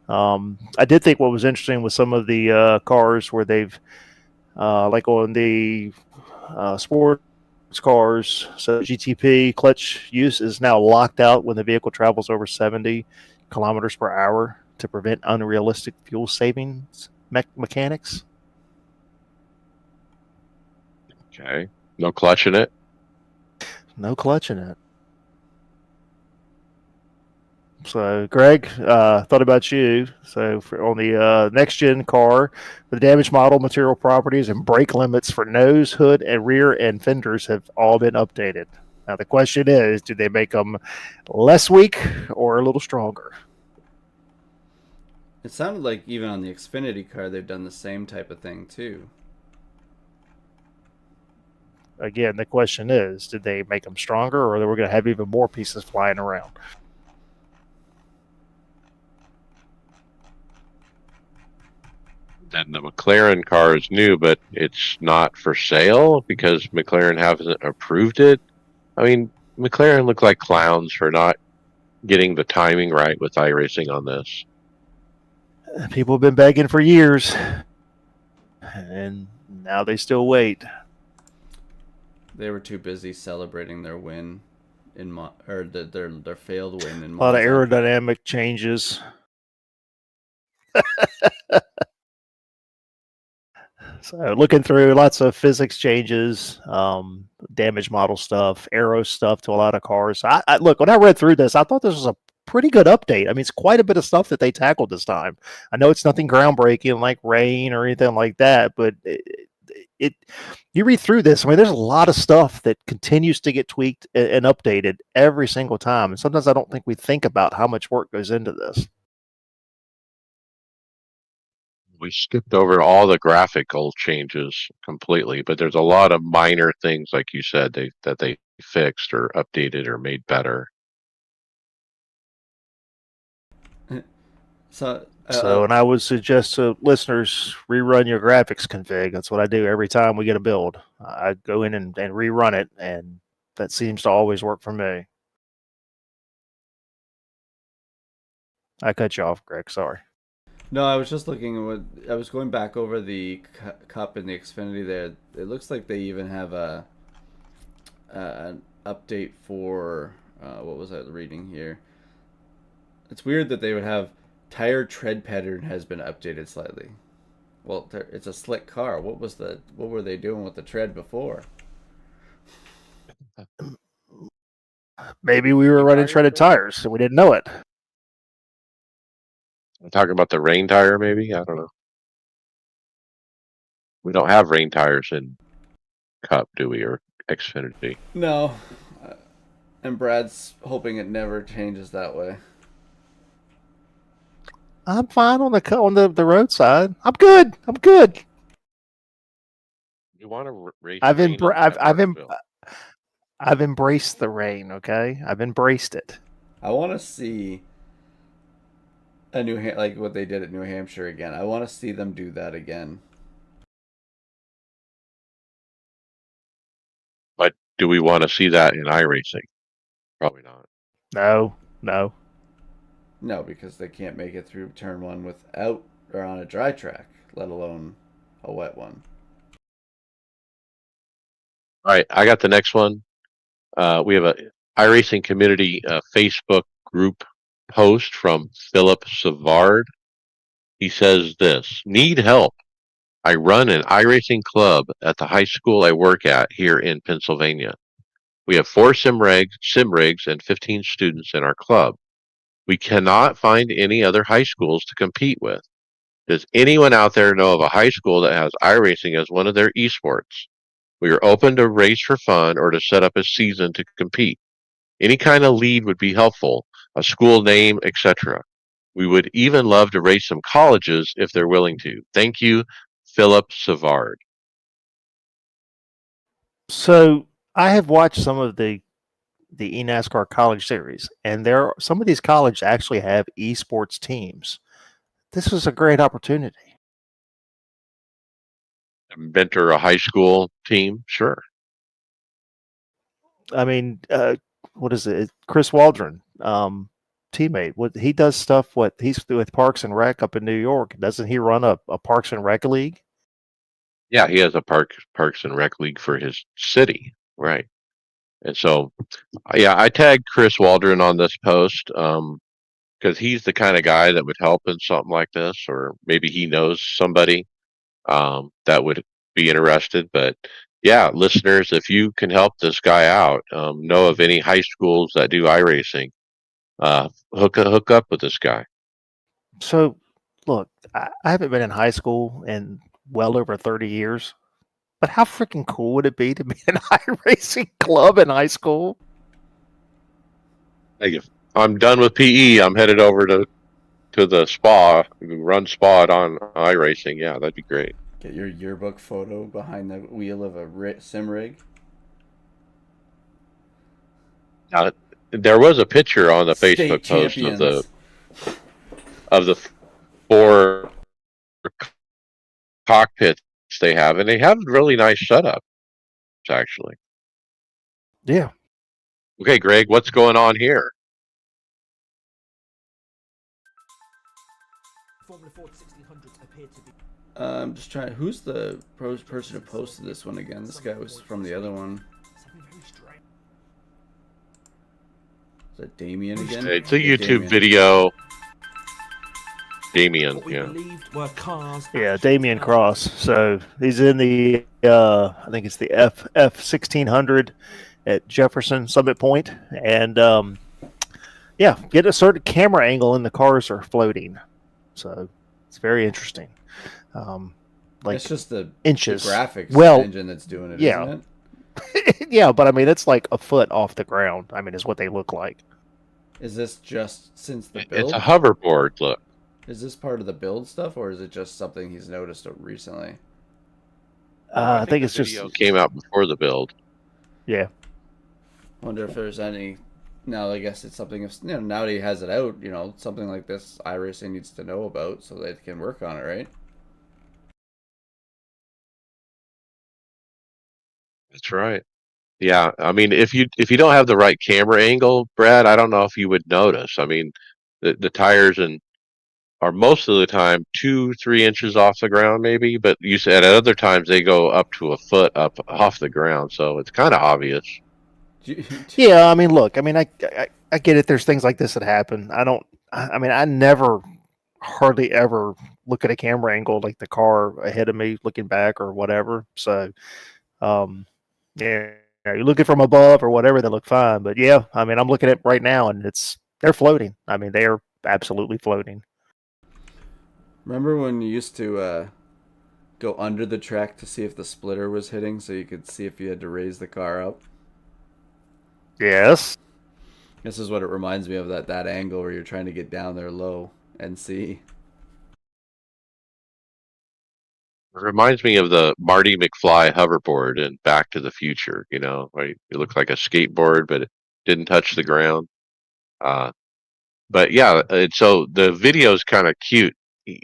I did think what was interesting with some of the cars where they've like on the sports cars, so GTP clutch use is now locked out when the vehicle travels over 70 kilometers per hour to prevent unrealistic fuel savings mechanics. Okay, no clutch in it. No clutch in it. So, Greg, thought about you. So, on the next gen car, the damage model, material properties, and brake limits for nose, hood, and rear end fenders have all been updated. Now, the question is, do they make them less weak or a little stronger? It sounded like even on the Xfinity car, they've done the same type of thing too. Again, the question is, did they make them stronger, or we're going to have even more pieces flying around? And the McLaren car is new, but it's not for sale because McLaren hasn't approved it. I mean, McLaren look like clowns for not getting the timing right with iRacing on this. People have been begging for years, and now they still wait. They were too busy celebrating their win in their failed win in A lot of Monza. aerodynamic changes. So looking through lots of physics changes, damage model stuff, aero stuff to a lot of cars. I look, when I read through this, I thought this was a pretty good update. I mean, it's quite a bit of stuff that they tackled this time. I know it's nothing groundbreaking like rain or anything like that, but it you read through this. I mean, there's a lot of stuff that continues to get tweaked and updated every single time. And sometimes I don't think we think about how much work goes into this. We skipped over all the graphical changes completely, but there's a lot of minor things, like you said, that they fixed or updated or made better. So So, and I would suggest to listeners rerun your graphics config. That's what I do every time we get a build. I go in and rerun it, and that seems to always work for me. I cut you off, Greg. Sorry. No, I was just looking. I was going back over the cup and the Xfinity. There, it looks like they even have an update for what was I reading here? It's weird that they would have tire tread pattern has been updated slightly. Well, it's a slick car. What were they doing with the tread before? Maybe we were running treaded tires and we didn't know it. I'm talking about the rain tire, maybe? I don't know. We don't have rain tires in Cup, do we, or Xfinity? No. And Brad's hoping it never changes that way. I'm fine on the roadside. I'm good. I'm good. You want to race I've rain in I've embraced the rain. Okay, I've embraced it. I want to see like what they did at New Hampshire again. I want to see them do that again. But do we want to see that in iRacing? Probably not. No. No, because they can't make it through turn one without or on a dry track, let alone a wet one. All right, I got the next one. We have a iRacing community Facebook group post from Philip Savard. He says this: "Need help? I run an iRacing club at the high school I work at here in Pennsylvania. We have 4 sim rigs, and 15 students in our club. We cannot find any other high schools to compete with. Does anyone out there know of a high school that has iRacing as one of their esports? We are open to race for fun or to set up a season to compete. Any kind of lead would be helpful, a school name, etc. We would even love to race some colleges if they're willing to. Thank you, Philip Savard." So I have watched some of the eNASCAR College Series, and some of these colleges actually have esports teams. This was a great opportunity. Mentor a high school team, sure. I mean, what is it? Chris Waldron, teammate. What he does stuff. What he's with Parks and Rec up in New York. Doesn't he run a Parks and Rec league? Yeah, he has a Parks and Rec league for his city, right? And so, yeah, I tagged Chris Waldron on this post because he's the kind of guy that would help in something like this, or maybe he knows somebody that would be interested. But yeah, listeners, if you can help this guy out, know of any high schools that do iRacing, hook up with this guy. So, look, I haven't been in high school in well over 30 years. But how freaking cool would it be to be an iRacing club in high school? Hey, I'm done with PE. I'm headed over to the spa, run spa on iRacing. Yeah, that'd be great. Get your yearbook photo behind the wheel of a sim rig. There was a picture on the Facebook post of the 4 cockpits they have, and they have really nice setup, actually. Yeah. Okay, Greg, what's going on here? I'm just trying. Who's the person who posted this one again? This guy was from the other one. Is that Damien again? It's a YouTube video. Damien, yeah. Yeah, Damien Cross. So he's in the I think it's the F 1600 at Jefferson Summit Point, and yeah, get a certain camera angle and the cars are floating. So it's very interesting. Like it's just the inches the graphics well, engine that's doing it, yeah. isn't it? Yeah, but I mean it's like a foot off the ground. I mean, is what they look like. Is this just since the build? It's a hoverboard. Look. Is this part of the build stuff, or is it just something he's noticed recently? I think it's just came out before the build. Yeah. Wonder if there's any Now, I guess it's something if now that he has it out, something like this, iRacing needs to know about so they can work on it, right? That's right. Yeah, I mean, if you don't have the right camera angle, Brad, I don't know if you would notice. I mean, the tires and are most of the time 2, 3 inches off the ground, maybe. But you said at other times they go up to a foot up off the ground, so it's kind of obvious. Yeah, I mean, look, I mean, I get it. There's things like this that happen. I don't. I mean, I never, hardly ever look at a camera angle like the car ahead of me looking back or whatever. So, um, yeah, you're looking from above or whatever, they look fine. But yeah, I mean, I'm looking at it right now, and they're floating. I mean, they are absolutely floating. Remember when you used to go under the track to see if the splitter was hitting, so you could see if you had to raise the car up? Yes. This is what it reminds me of, that angle where you're trying to get down there low and see. It reminds me of the Marty McFly hoverboard in Back to the Future. Where it looks like a skateboard, but it didn't touch the ground. Uh, but yeah, so the video is kind of cute.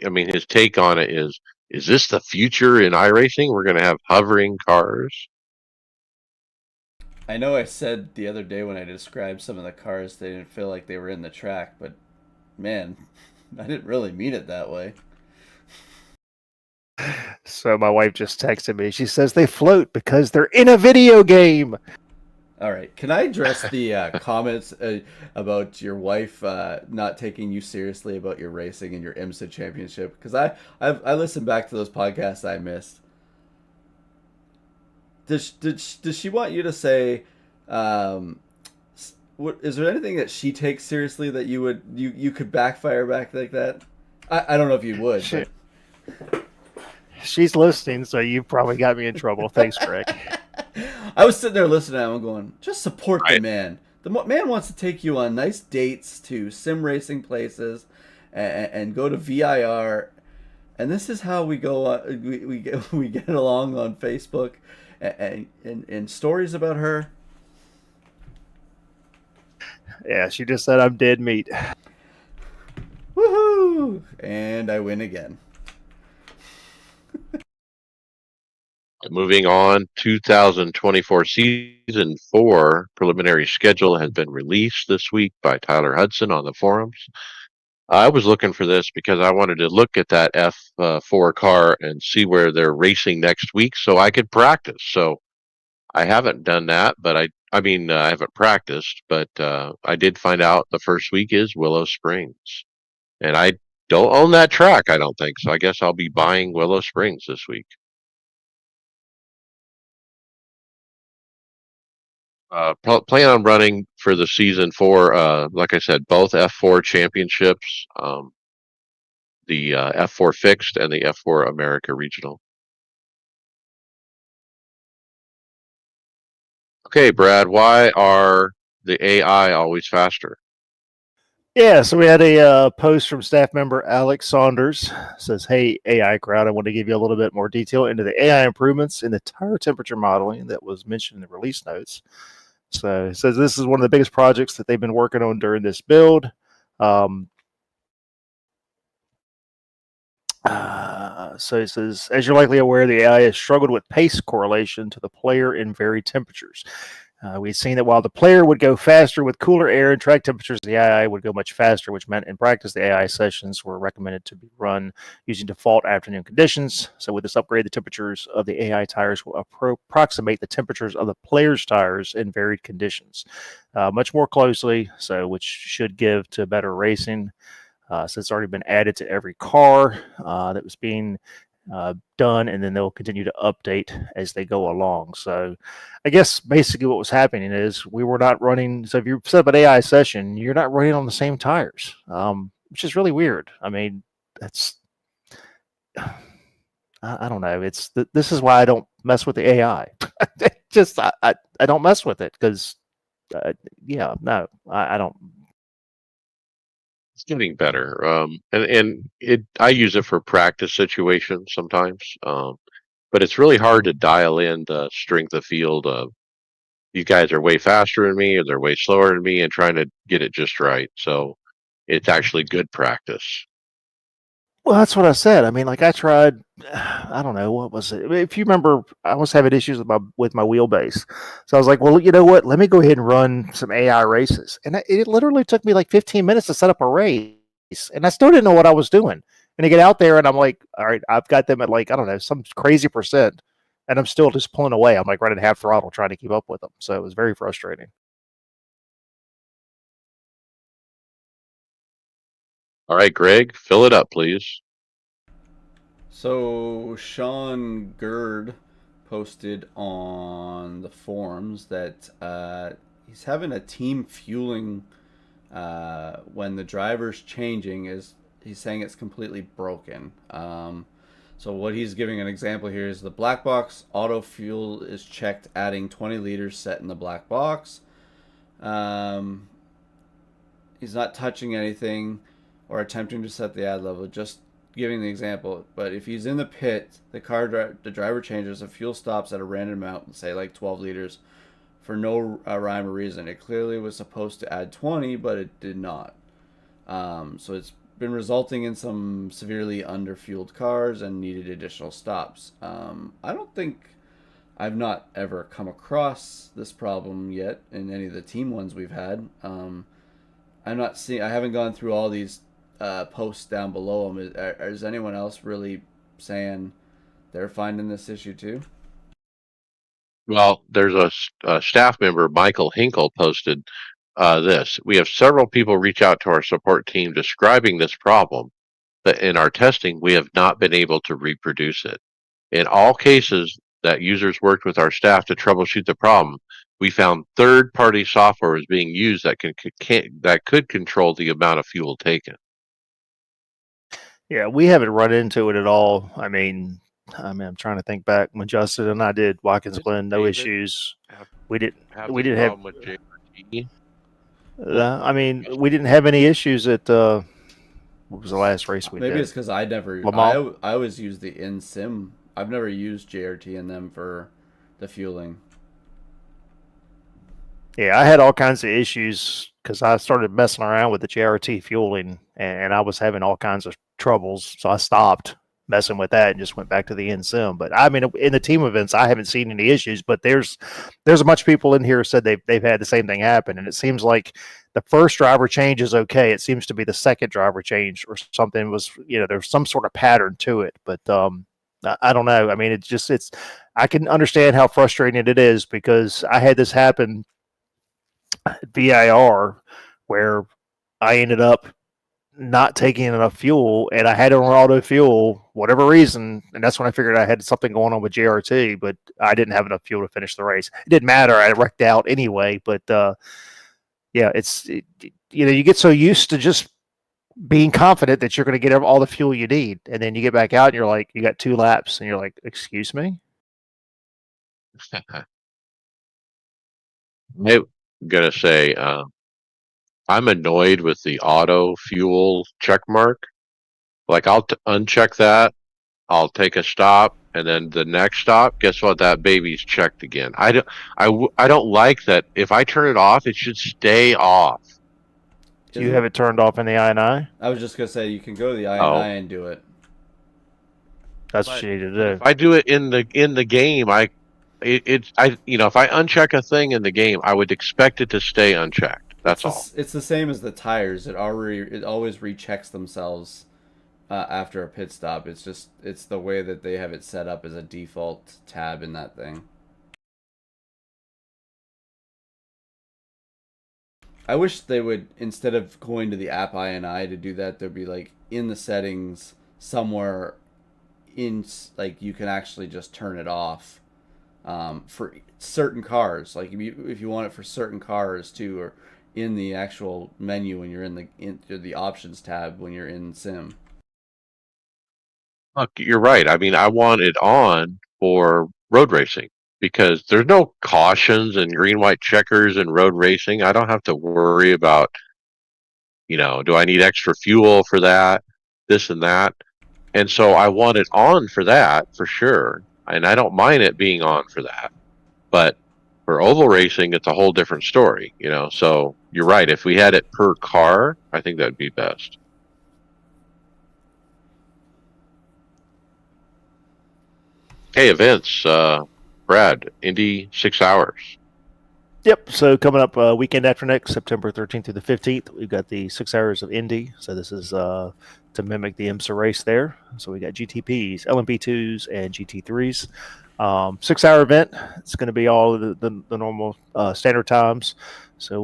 I mean, his take on it is this the future in iRacing? We're going to have hovering cars. I know I said the other day when I described some of the cars, they didn't feel like they were in the track, but man, I didn't really mean it that way. So my wife just texted me. She says they float because they're in a video game. All right, can I address the comments about your wife not taking you seriously about your racing and your IMSA championship? Because I listened back to those podcasts I missed. Does she want you to say, um, what is there anything that she takes seriously that you could backfire back like that? I don't know if you would, She, she's listening, so you probably got me in trouble. Thanks, Greg. I was sitting there listening to him going, just support the Right. man. The man wants to take you on nice dates to sim racing places and go to VIR. And this is how we go. We get along on Facebook and stories about her. Yeah, she just said I'm dead meat. Woohoo! And I win again. Moving on, 2024 season 4 preliminary schedule has been released this week by Tyler Hudson on the forums. I was looking for this because I wanted to look at that F4 car and see where they're racing next week so I could practice. So I haven't done that, but I haven't practiced, but I did find out the first week is Willow Springs. And I don't own that track, I don't think. So I guess I'll be buying Willow Springs this week. Plan on running for the season 4. Like I said, both F4 championships, the F4 fixed and the F4 America Regional. Okay, Brad, why are the AI always faster? Yeah, so we had a post from staff member Alex Saunders. Says, "Hey AI crowd, I want to give you a little bit more detail into the AI improvements in the tire temperature modeling that was mentioned in the release notes." So it says this is one of the biggest projects that they've been working on during this build. Um, so it says, as you're likely aware, the AI has struggled with pace correlation to the player in varied temperatures. We've seen that while the player would go faster with cooler air and track temperatures, the AI would go much faster, which meant in practice the AI sessions were recommended to be run using default afternoon conditions. So with this upgrade, the temperatures of the AI tires will approximate the temperatures of the player's tires in varied conditions, much more closely, so which should give to better racing. So it's already been added to every car that was being done, and then they'll continue to update as they go along. So I guess basically what was happening is we were not running. So if you set up an AI session, you're not running on the same tires, which is really weird. I mean, that's I don't know. This is why I don't mess with the AI. Just I don't mess with it because yeah, no, I don't. It's getting better. And I use it for practice situations sometimes. But it's really hard to dial in the strength of field of, these guys are way faster than me or they're way slower than me, and trying to get it just right. So it's actually good practice. Well, that's what I said. I mean, like I tried. I don't know what was it. If you remember, I was having issues with my wheelbase, so I was like, well, you know what? Let me go ahead and run some AI races, and it literally took me like 15 minutes to set up a race, and I still didn't know what I was doing. And I get out there, and I'm like, all right, I've got them at like I don't know some crazy percent, and I'm still just pulling away. I'm like running half throttle trying to keep up with them. So it was very frustrating. All right, Greg, fill it up, please. So Sean Gerd posted on the forums that he's having a team fueling when the driver's changing. Is he's saying it's completely broken. So what he's giving an example here is the black box auto fuel is checked, adding 20 liters set in the black box. Um, he's not touching anything or attempting to set the ad level, just giving the example. But if he's in the pit, the driver changes, the fuel stops at a random amount, say like 12 liters, for no rhyme or reason. It clearly was supposed to add 20, but it did not. So it's been resulting in some severely underfueled cars and needed additional stops. I don't think I've not ever come across this problem yet in any of the team ones we've had. I'm not seeing. I haven't gone through all these posts down below them. Is anyone else really saying they're finding this issue too? Well, there's a staff member, Michael Hinkle, posted this. We have several people reach out to our support team describing this problem, but in our testing, we have not been able to reproduce it. In all cases that users worked with our staff to troubleshoot the problem, we found third-party software was being used that that could control the amount of fuel taken. Yeah, we haven't run into it at all. I'm trying to think back when Justin and I did Watkins Didn't Glen, no David issues. have, We didn't. have We this didn't have. problem with JRT? We didn't have any issues at what was the last race we Maybe did? it's because I never. Lamont. I always use the in sim. I've never used JRT in them for the fueling. Yeah, I had all kinds of issues because I started messing around with the JRT fueling, and I was having all kinds of troubles. So I stopped messing with that and just went back to the NSIM. But I mean, in the team events, I haven't seen any issues. But there's a bunch of people in here who said they've had the same thing happen, and it seems like the first driver change is okay. It seems to be the second driver change or something was there's some sort of pattern to it. But I don't know. I mean, it's I can understand how frustrating it is because I had this happen VIR where I ended up not taking enough fuel and I had it on auto fuel, whatever reason. And that's when I figured I had something going on with JRT, but I didn't have enough fuel to finish the race. It didn't matter. I wrecked out anyway. But yeah, you get so used to just being confident that you're going to get all the fuel you need. And then you get back out and you're like, you got 2 laps and you're like, excuse me? I'm gonna say I'm annoyed with the auto fuel check mark. Like I'll uncheck that, I'll take a stop, and then the next stop, guess what? That baby's checked again. I don't like that. If I turn it off, it should stay off. Do you have it turned off in the INI? I was just gonna say you can go to the INI Oh. and do it. That's what you need to do. If I do it in the game, if I uncheck a thing in the game, I would expect it to stay unchecked. That's all. It's the same as the tires. It always rechecks themselves after a pit stop. It's the way that they have it set up as a default tab in that thing. I wish they would, instead of going to the app INI to do that, there'd be like in the settings somewhere in like you can actually just turn it off for certain cars. Like if you want it for certain cars too, or in the actual menu when you're in the options tab when you're in sim. Look, you're right. I mean, I want it on for road racing because there's no cautions and green white checkers in road racing. I don't have to worry about, do I need extra fuel for that, this and that. And so I want it on for that for sure. And I don't mind it being on for that. But For oval racing, it's a whole different story, you know. So you're right. If we had it per car, I think that'd be best. Okay, events. Brad, Indy 6 hours. Yep. So coming up weekend after next, September 13th through the 15th, we've got the 6 hours of Indy. So this is to mimic the IMSA race there. So we got GTPs, LMP2s, and GT3s. 6 hour event. It's going to be all the normal standard times. So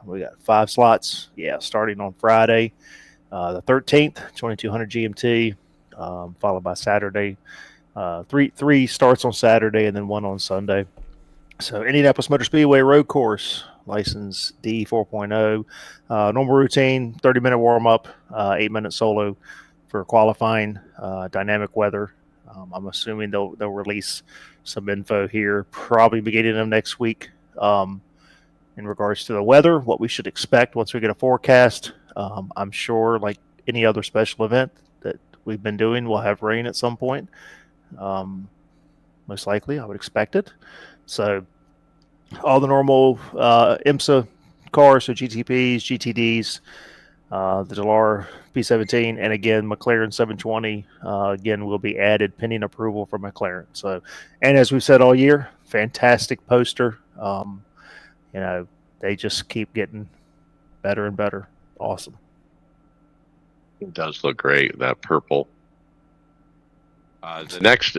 we got 5 slots. Yeah, starting on Friday, the 13th, 2200 GMT, followed by Saturday. Three starts on Saturday and then one on Sunday. So Indianapolis Motor Speedway road course, license D 4.0. Normal routine, 30-minute warm up, 8-minute solo for qualifying. Dynamic weather. I'm assuming they'll release some info here, probably beginning of next week, in regards to the weather, what we should expect once we get a forecast. I'm sure, like any other special event that we've been doing, we'll have rain at some point. Most likely, I would expect it. So all the normal IMSA cars, so GTPs, GTDs, the Delar P17, and again McLaren 720 again will be added pending approval from McLaren. So, and as we've said all year, fantastic poster. You know, they just keep getting better and better. Awesome. It does look great, that purple. The next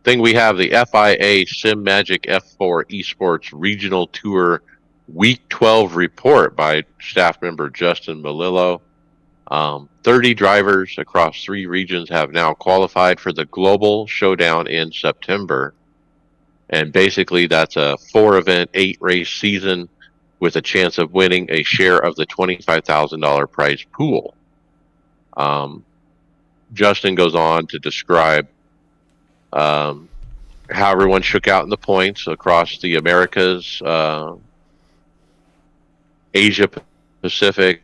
thing we have the FIA Sim Magic F4 Esports Regional Tour Week 12 report by staff member Justin Melillo. 30 drivers across 3 regions have now qualified for the Global Showdown in September. And basically, that's a 4-event, 8-race season with a chance of winning a share of the $25,000 prize pool. Justin goes on to describe how everyone shook out in the points across the Americas, Asia Pacific,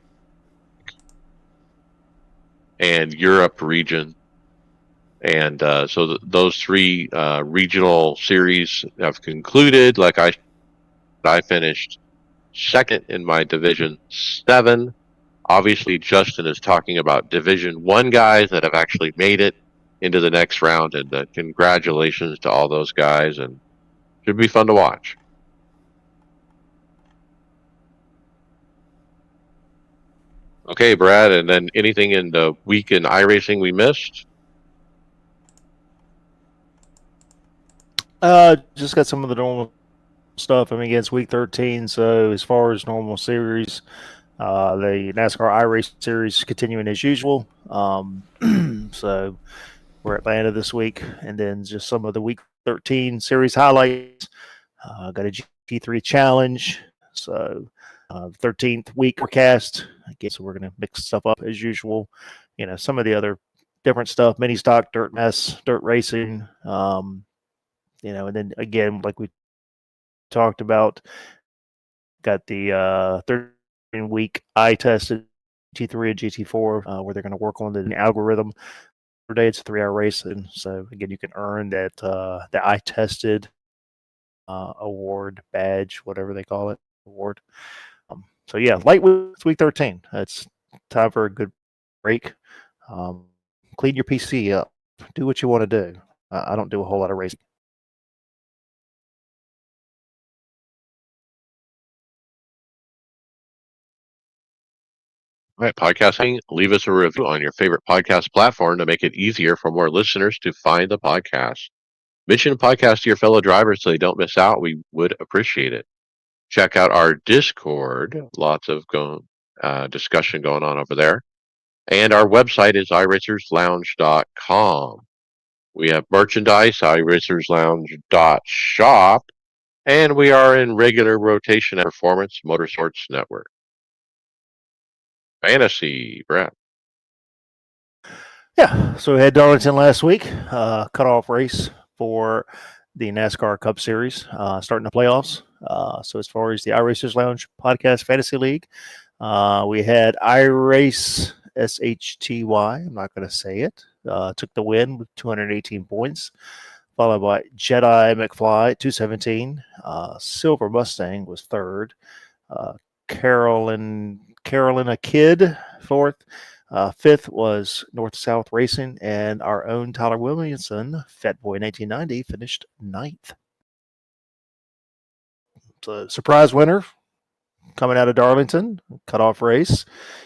and Europe region. And so those 3 regional series have concluded. Like I finished second in my Division 7. Obviously, Justin is talking about Division 1 guys that have actually made it into the next round, and congratulations to all those guys, and should be fun to watch. Okay, Brad, and then anything in the week in iRacing we missed? Just got some of the normal stuff. I mean, again, it's week 13, so as far as normal series, the NASCAR iRace series continuing as usual. So we're at Atlanta this week, and then just some of the week 13 series highlights. Got a GT3 challenge. So 13th week forecast. Again, so we're going to mix stuff up as usual. You know, some of the other different stuff, mini stock, dirt mess, dirt racing. You know, and then again, like we talked about, got the 13-week eye tested GT3 and GT4 where they're going to work on the algorithm. Today it's a 3-hour race, and so again, you can earn that the eye tested award badge, whatever they call it, award. So yeah, light week 13. It's time for a good break. Clean your PC up. Do what you want to do. I don't do a whole lot of racing. All right, podcasting, leave us a review on your favorite podcast platform to make it easier for more listeners to find the podcast. Mention the podcast to your fellow drivers so they don't miss out. We would appreciate it. Check out our Discord. Lots of discussion going on over there. And our website is iRacersLounge.com. We have merchandise, iRacersLounge.shop. And we are in regular rotation at Performance Motorsports Network. Fantasy, Brad. Yeah, so we had Darlington last week, cutoff race for the NASCAR Cup Series, starting the playoffs. So as far as the iRacers Lounge Podcast Fantasy League, we had iRace SHTY. I'm not going to say it. Took the win with 218 points, followed by Jedi McFly 217. Silver Mustang was third. Uh, Carolina Kid fourth. Fifth was North South Racing, and our own Tyler Williamson, Fat Boy 1990, finished ninth. So, surprise winner coming out of Darlington, cutoff race.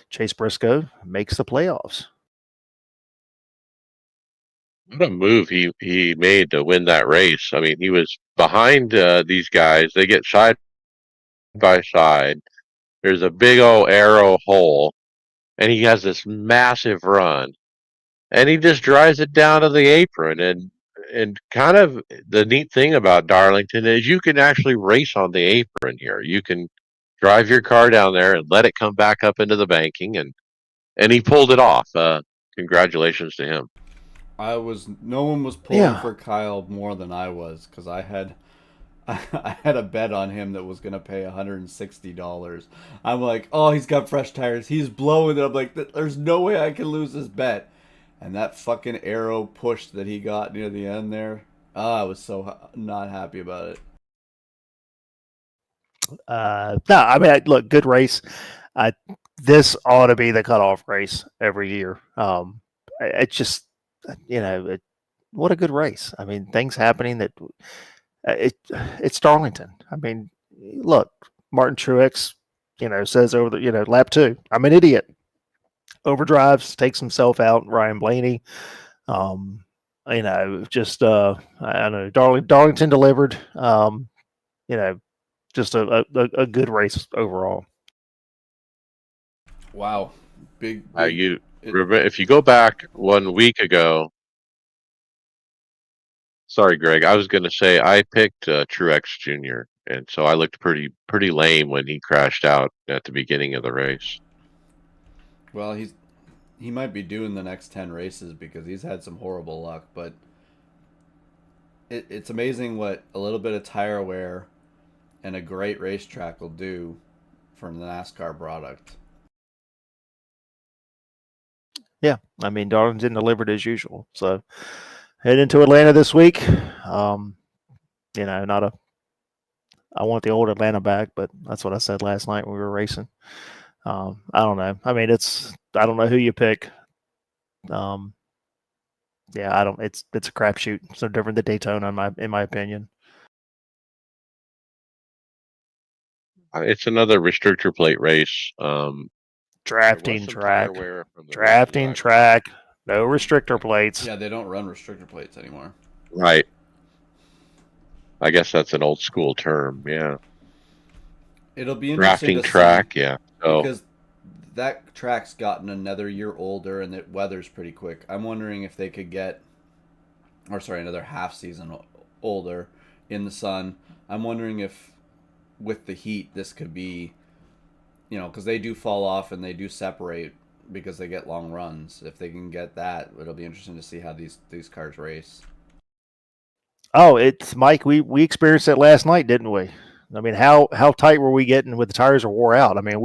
Chase Briscoe makes the playoffs. What a move he made to win that race. I mean, he was behind these guys. They get side by side. There's a big old arrow hole, and he has this massive run, and he just drives it down to the apron. And kind of the neat thing about Darlington is you can actually race on the apron here. You can drive your car down there and let it come back up into the banking, and he pulled it off. Congratulations to him. No one was pulling for Kyle more than I was, because I had a bet on him that was gonna pay $160. I'm like, oh, he's got fresh tires, he's blowing it. I'm like, there's no way I can lose this bet. And that fucking arrow push that he got near the end there, I was so not happy about it. No, I mean, look, good race. This ought to be the cutoff race every year. It just, what a good race. I mean, things happening that it's Darlington. I mean, look, Martin Truex, says over the, lap 2, I'm an idiot. Overdrives, takes himself out. Ryan Blaney, just I don't know. Darlington delivered. Just a good race overall. Wow, big. If you go back 1 week ago. Sorry, Greg. I was going to say I picked Truex Jr. and so I looked pretty lame when he crashed out at the beginning of the race. Well, he might be doing the next 10 races because he's had some horrible luck, but it's amazing what a little bit of tire wear and a great racetrack will do for the NASCAR product. Yeah, I mean, Darlington delivered as usual. So head into Atlanta this week. I want the old Atlanta back, but that's what I said last night when we were racing. I don't know. I mean, I don't know who you pick. It's a crapshoot. It's no different than Daytona in my opinion. It's another restrictor plate race. Drafting track. Drafting track. No restrictor plates. Yeah, they don't run restrictor plates anymore. Right. I guess that's an old school term. Yeah. It'll be interesting drafting track. Yeah. So, because that track's gotten another year older and it weathers pretty quick. I'm wondering if they could another half season older in the sun. I'm wondering if with the heat this could be, because they do fall off and they do separate because they get long runs. If they can get that, it'll be interesting to see how these cars race. Oh, it's Mike. We experienced it last night, didn't we? I mean, how tight were we getting with the tires are wore out? I mean,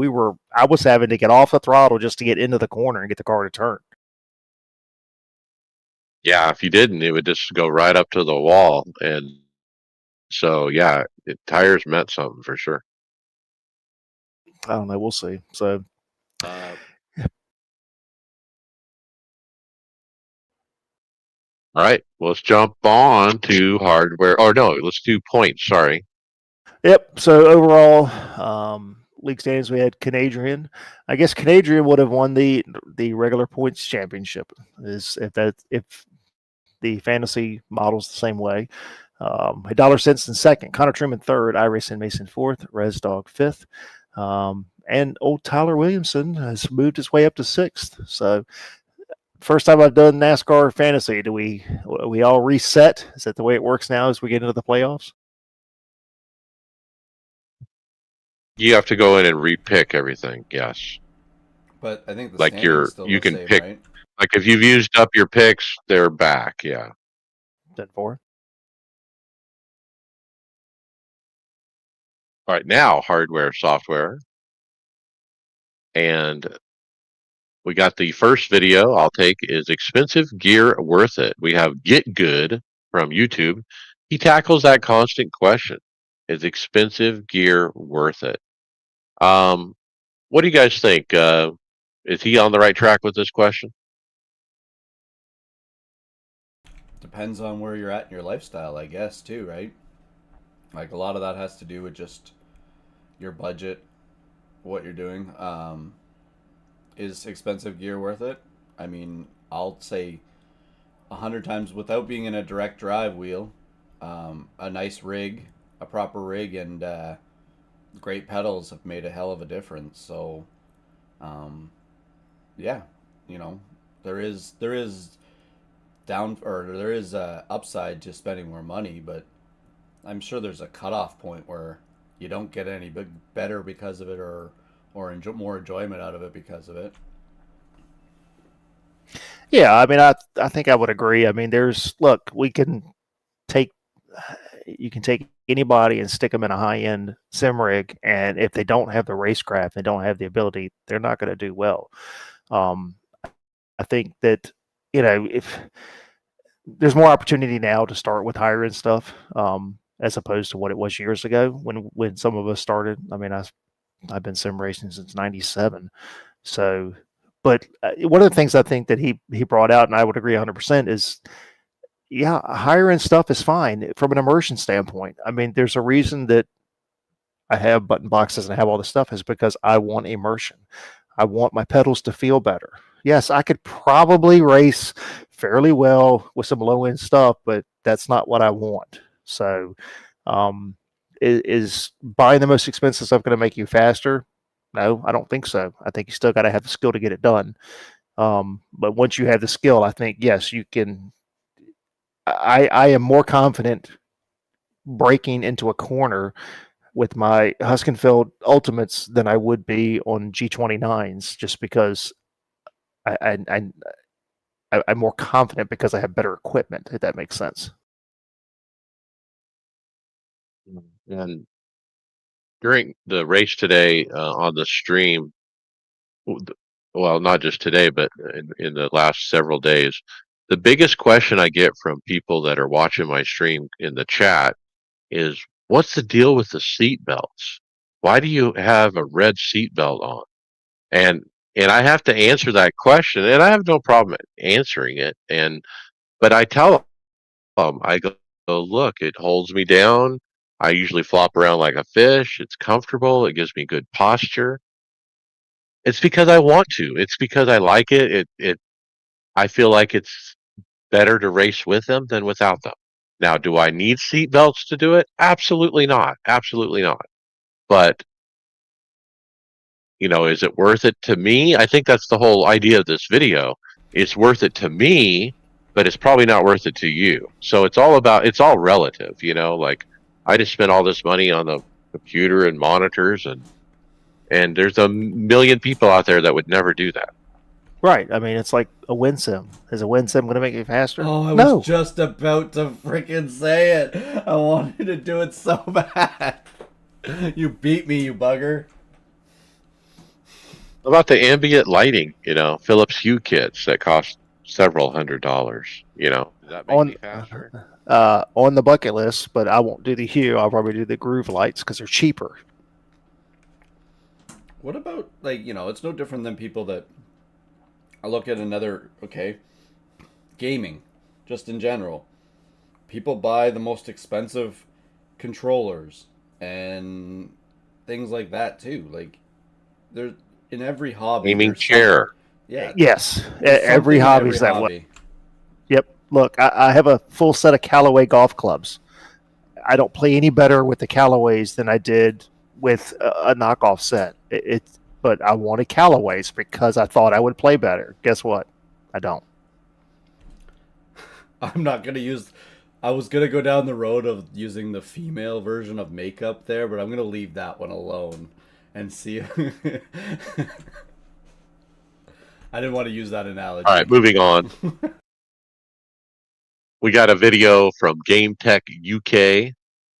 I was having to get off the throttle just to get into the corner and get the car to turn. Yeah, if you didn't, it would just go right up to the wall. And so, yeah, tires meant something for sure. I don't know. We'll see. So, all right, let's jump on to hardware. Or no, let's do points. Sorry. Yep. So overall, league standings, we had Canadian. I guess Canadian would have won the regular points championship. Is if the fantasy model's the same way. $1 in second, Connor Truman third, iRacing Mason fourth, Res Dog fifth, and old Tyler Williamson has moved his way up to sixth. So first time I've done NASCAR fantasy. Do we all reset? Is that the way it works now as we get into the playoffs? You have to go in and repick everything. Yes. But I think you can same, pick. right? Like if you've used up your picks, they're back. Yeah. 10-4. All right, now hardware, software. And we got the first video I'll take is expensive gear worth it. We have Get Good from YouTube, he tackles that constant question: is expensive gear worth it? Um, what do you guys think? Is he on the right track with this question? Depends on where you're at in your lifestyle, I guess, too, right? Like a lot of that has to do with just your budget, what you're doing. Is expensive gear worth it? I mean, I'll say 100 times without being in a direct drive wheel, a nice rig, a proper rig, and great pedals have made a hell of a difference. So, um, yeah, you know, there is down or there is upside to spending more money, but I'm sure there's a cutoff point where you don't get any big better because of it, or enjoy more enjoyment out of it because of it. Yeah, I mean, I think I would agree. I mean, look, we can take you can take anybody and stick them in a high end sim rig, and if they don't have the racecraft, they don't have the ability, they're not going to do well. Um, I think that if there's more opportunity now to start with higher end stuff, as opposed to what it was years ago when some of us started. I mean, I've been sim racing since '97, so. But one of the things I think that he brought out, and I would agree 100%, is yeah, higher end stuff is fine from an immersion standpoint. I mean, there's a reason that I have button boxes and I have all this stuff is because I want immersion. I want my pedals to feel better. Yes, I could probably race fairly well with some low end stuff, but that's not what I want. So, um, is buying the most expensive stuff going to make you faster? No, I don't think so. I think you still got to have the skill to get it done. But once you have the skill, I think yes, you can. I am more confident breaking into a corner with my Huskenfeld Ultimates than I would be on G29s, just because I, I, I'm more confident because I have better equipment. If that makes sense. And during the race today on the stream, well, not just today, but in the last several days, the biggest question I get from people that are watching my stream in the chat is, what's the deal with the seat belts? Why do you have a red seat belt on? And and I have to answer that question, and I have no problem answering it. But I tell them, I go, look, it holds me down. I usually flop around like a fish. It's comfortable. It gives me good posture. It's because I want to. It's because I like it. I feel like it's better to race with them than without them. Now, do I need seat belts to do it? Absolutely not. Absolutely not. But is it worth it to me? I think that's the whole idea of this video. It's worth it to me, but it's probably not worth it to you. So it's all relative, like I just spent all this money on the computer and monitors, and there's a million people out there that would never do that. Right. I mean, it's like a win sim. Is a win sim going to make you faster? Oh, I was No. just about to freaking say it. I wanted to do it so bad. You beat me, you bugger. About the ambient lighting, Philips Hue kits that cost several $100s, does that make me On faster? on the bucket list, but I won't do the hue. I'll probably do the groove lights because they're cheaper. What about, like, it's no different than people that I look at another, okay, gaming, just in general. People buy the most expensive controllers and things like that too. Like, there's in every hobby, Gaming there's some, chair. yeah, Yes, there's every something in every hobby's that way. hobby. Yep. Look, I have a full set of Callaway golf clubs. I don't play any better with the Callaways than I did with a knockoff set. But I wanted Callaways because I thought I would play better. Guess what? I don't. I'm not gonna use. I was gonna go down the road of using the female version of makeup there, but I'm gonna leave that one alone and see. I didn't want to use that analogy. All right, moving on. We got a video from Game Tech UK.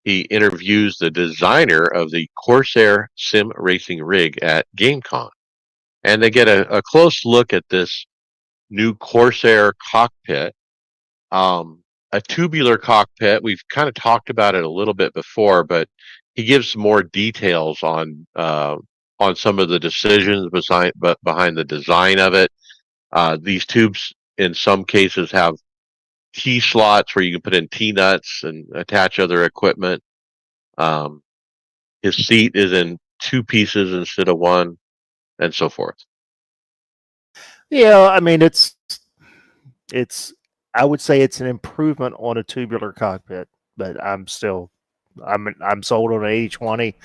He interviews the designer of the Corsair sim racing rig at GameCon. And they get a close look at this new Corsair cockpit. a tubular cockpit. We've kind of talked about it a little bit before, but he gives more details on some of the decisions behind the design of it. These tubes, in some cases, have T slots where you can put in T nuts and attach other equipment. Um, his seat is in two pieces instead of one, and so forth. Yeah, I mean it's I would say it's an improvement on a tubular cockpit, but I'm sold on an 80/20.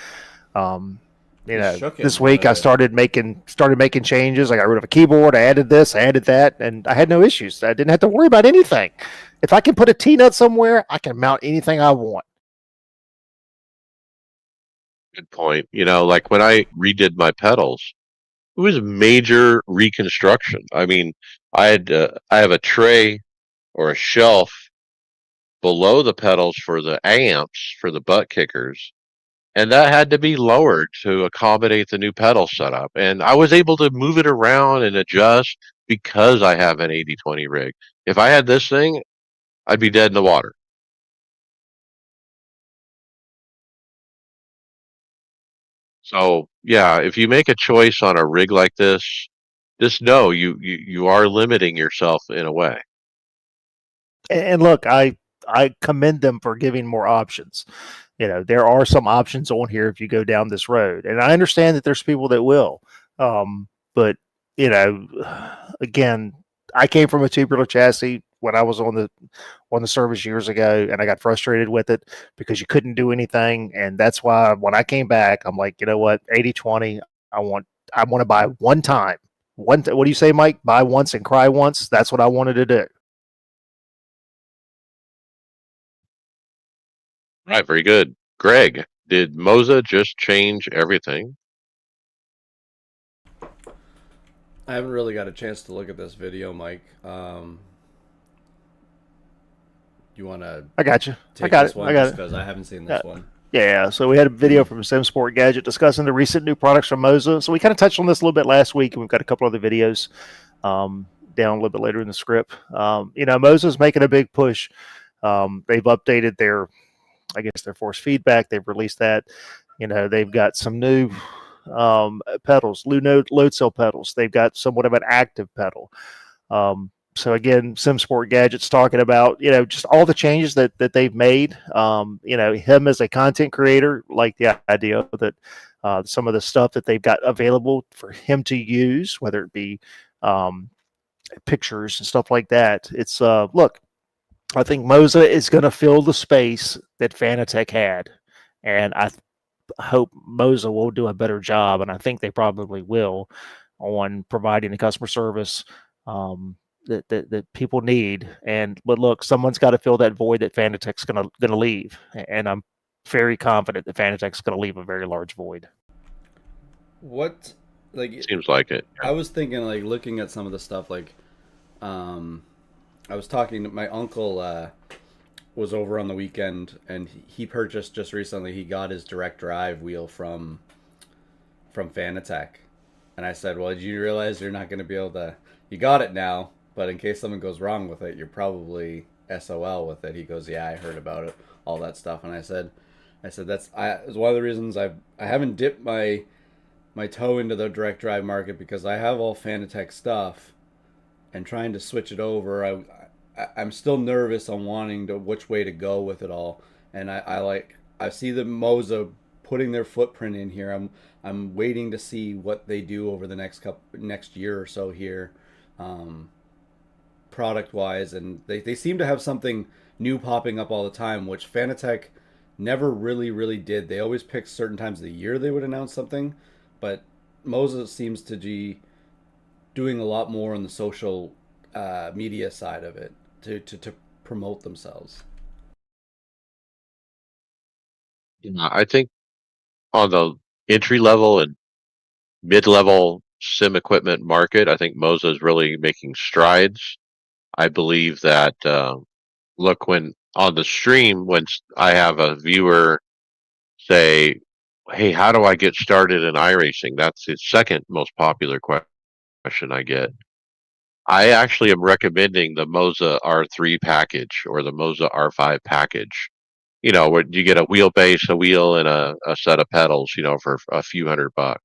Um, He shook it this and had week I a started making changes. I got rid of a keyboard, I added this, I added that, and I had no issues. I didn't have to worry about anything. If I can put a T nut somewhere, I can mount anything I want. Good point. Like when I redid my pedals, it was major reconstruction. I mean, I have a tray or a shelf below the pedals for the amps for the butt kickers, and that had to be lowered to accommodate the new pedal setup. And I was able to move it around and adjust because I have an 80/20 rig. If I had this thing, I'd be dead in the water. So yeah, if you make a choice on a rig like this, just know you are limiting yourself in a way. And look, I commend them for giving more options. There are some options on here if you go down this road, and I understand that there's people that will. But you know, again, I came from a tubular chassis when I was on the service years ago, and I got frustrated with it because you couldn't do anything, and that's why when I came back, I'm like, you know what, 80/20. I want to buy one time. What do you say, Mike? Buy once and cry once. That's what I wanted to do. Right, very good. Greg, did Moza just change everything? I haven't really got a chance to look at this video, Mike. You want to I got you. I take got this it. I one got just it. because I haven't seen Yeah. this one? Yeah, so we had a video from SimSport Gadget discussing the recent new products from Moza. So we kind of touched on this a little bit last week, and we've got a couple other videos down a little bit later in the script. Moza's making a big push. They've updated their force feedback. They've released that. They've got some new pedals, load cell pedals. They've got somewhat of an active pedal. So again, SimSport Gadgets talking about just all the changes that they've made. Him as a content creator, like the idea that some of the stuff that they've got available for him to use, whether it be pictures and stuff like that. It's look, I think Moza is going to fill the space that Fanatec had, and I hope Moza will do a better job, and I think they probably will on providing the customer service that people need. But look, someone's got to fill that void that Fanatec's gonna leave, and I'm very confident that Fanatec's going to leave a very large void. What, like, Seems like it. I was thinking, like, looking at some of the stuff, like, um, I was talking to my uncle, was over on the weekend, and he purchased just recently, he got his direct drive wheel from Fanatec. And I said, well, did you realize you're not going to be able to, you got it now, but in case something goes wrong with it, you're probably SOL with it. He goes, yeah, I heard about it, all that stuff. And I said, it's one of the reasons I haven't dipped my toe into the direct drive market, because I have all Fanatec stuff, and trying to switch it over, I'm still nervous on wanting to which way to go with it all. And I see the Moza putting their footprint in here. I'm waiting to see what they do over the next year or so here, product wise, and they seem to have something new popping up all the time, which Fanatec never really did. They always picked certain times of the year they would announce something, but Moza seems to be doing a lot more on the social media side of it to promote themselves. I think on the entry level and mid level sim equipment market, I think Moza is really making strides. I believe that look, when on the stream, when I have a viewer say, "Hey, how do I get started in iRacing?" That's the second most popular question I get. I actually am recommending the Moza R3 package or the Moza R5 package. Where you get a wheelbase, a wheel, and a set of pedals, for a few $100,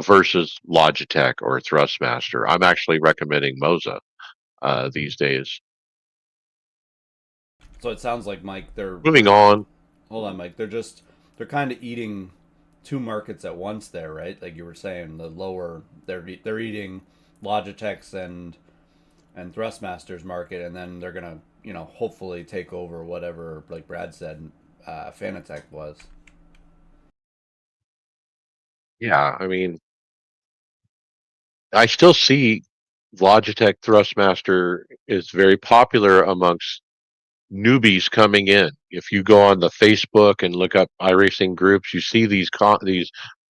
versus Logitech or Thrustmaster. I'm actually recommending Moza these days. So it sounds like, Mike, Moving on. hold on, Mike. They're kind of eating two markets at once there, right? Like you were saying, they're eating Logitech's and Thrustmaster's market, and then they're gonna hopefully take over whatever, like Brad said, Fanatec was. Yeah, I mean, I still see Logitech Thrustmaster is very popular amongst newbies coming in. If you go on the Facebook and look up iRacing groups, you see these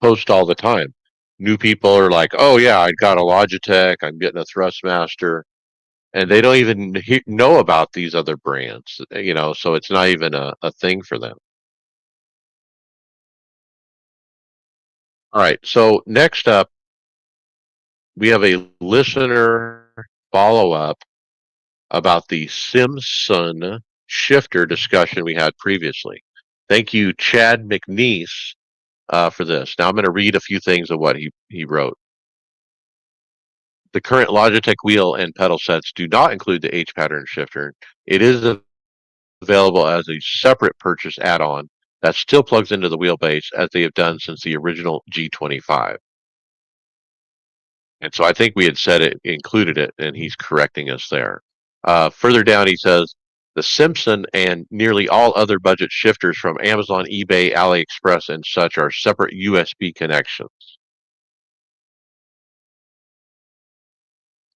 posts all the time. New people are like, "Oh yeah, I got a Logitech. I'm getting a Thrustmaster," and they don't even know about these other brands. So it's not even a thing for them. All right. So next up, we have a listener follow up about the Simpson shifter discussion we had previously. Thank you, Chad McNeese, for this. Now I'm going to read a few things of what he wrote. The current Logitech wheel and pedal sets do not include the H pattern shifter. It is available as a separate purchase add-on that still plugs into the wheelbase as they have done since the original G25. And so I think we had said it included it, and he's correcting us there. Further down, he says the Simpson and nearly all other budget shifters from Amazon, eBay, AliExpress, and such are separate USB connections.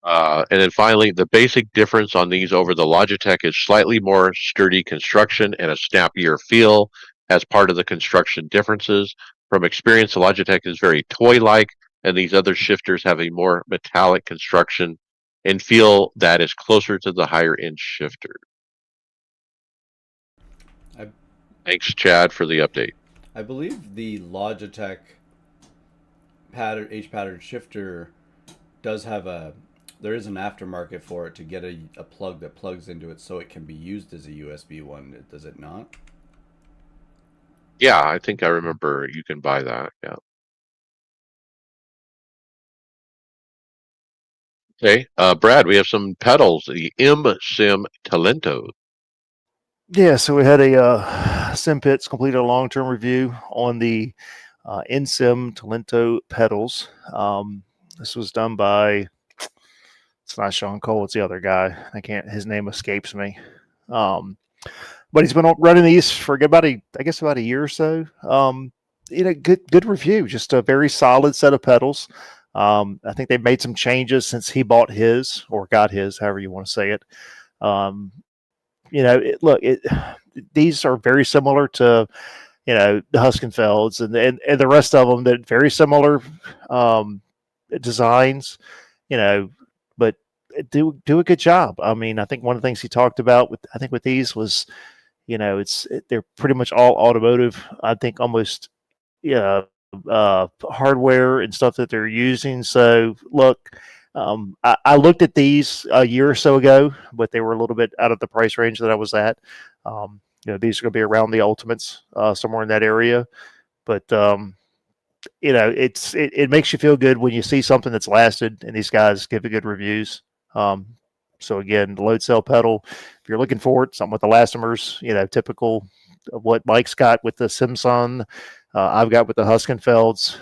And then finally, the basic difference on these over the Logitech is slightly more sturdy construction and a snappier feel as part of the construction differences. From experience, the Logitech is very toy-like, and these other shifters have a more metallic construction and feel that is closer to the higher-end shifter. I Thanks, Chad, for the update. I believe the Logitech H pattern shifter does have there is an aftermarket for it to get a plug that plugs into it so it can be used as a USB one. Does it not? Yeah, I think I remember you can buy that. Yeah. Okay, Brad, we have some pedals. The M-Sim Talento. Yeah, so we had a SimPits completed a long-term review on the NSIM Talento pedals. This was done by, it's not Sean Cole, it's the other guy. His name escapes me. But he's been running these for about a year or so. Good review. Just a very solid set of pedals. I think they've made some changes since he bought his or got his, however you want to say it. These are very similar to the Huskenfelds and the rest of them. That very similar designs, but do a good job. I mean, I think one of the things he talked about with these was, they're pretty much all automotive. I think almost, hardware and stuff that they're using. So look, I looked at these a year or so ago, but they were a little bit out of the price range that I was at. These are going to be around the Ultimates, somewhere in that area. But it makes you feel good when you see something that's lasted, and these guys give it good reviews. So again, the load cell pedal, if you're looking for it, something with elastomers, typical of what Mike's got with the Simpson, I've got with the Huskenfelds.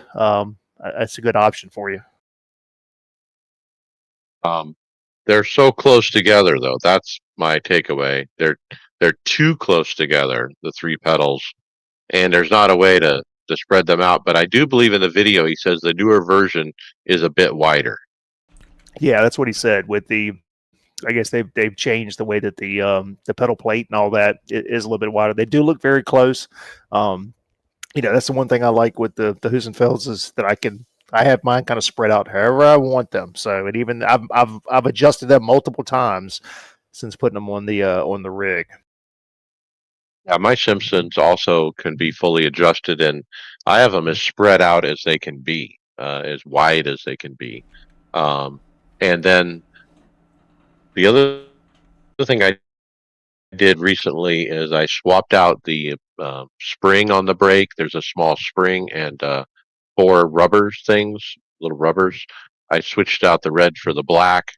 That's a good option for you. They're so close together, though. That's my takeaway. They're too close together, the three pedals, and there's not a way to spread them out. But I do believe in the video he says the newer version is a bit wider. Yeah, that's what he said. I guess they've changed the way that the pedal plate and all that is a little bit wider. They do look very close. That's the one thing I like with the Husenfelds is that I have mine kind of spread out however I want them. So, and even I've adjusted them multiple times since putting them on the rig. Yeah, my Simpsons also can be fully adjusted, and I have them as spread out as they can be, as wide as they can be. And then The other thing I did recently is I swapped out the spring on the brake. There's a small spring and four rubbers things, little rubbers. I switched out the red for the black,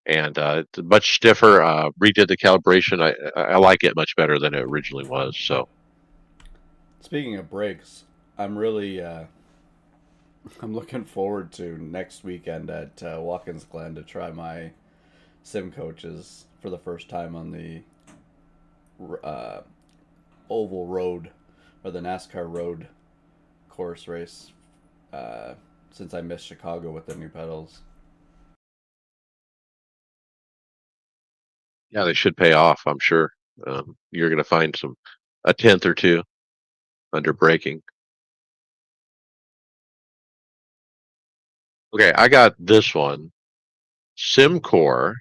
and it's much stiffer. Redid the calibration. I like it much better than it originally was. So Speaking of brakes, I'm really I'm looking forward to next weekend at Watkins Glen to try my sim coaches for the first time on the uh, oval road or the NASCAR road course race since I missed Chicago with the new pedals. yeah, they should pay off. I'm sure you're going to find a tenth or two under braking. Okay, I got this one. Simcore,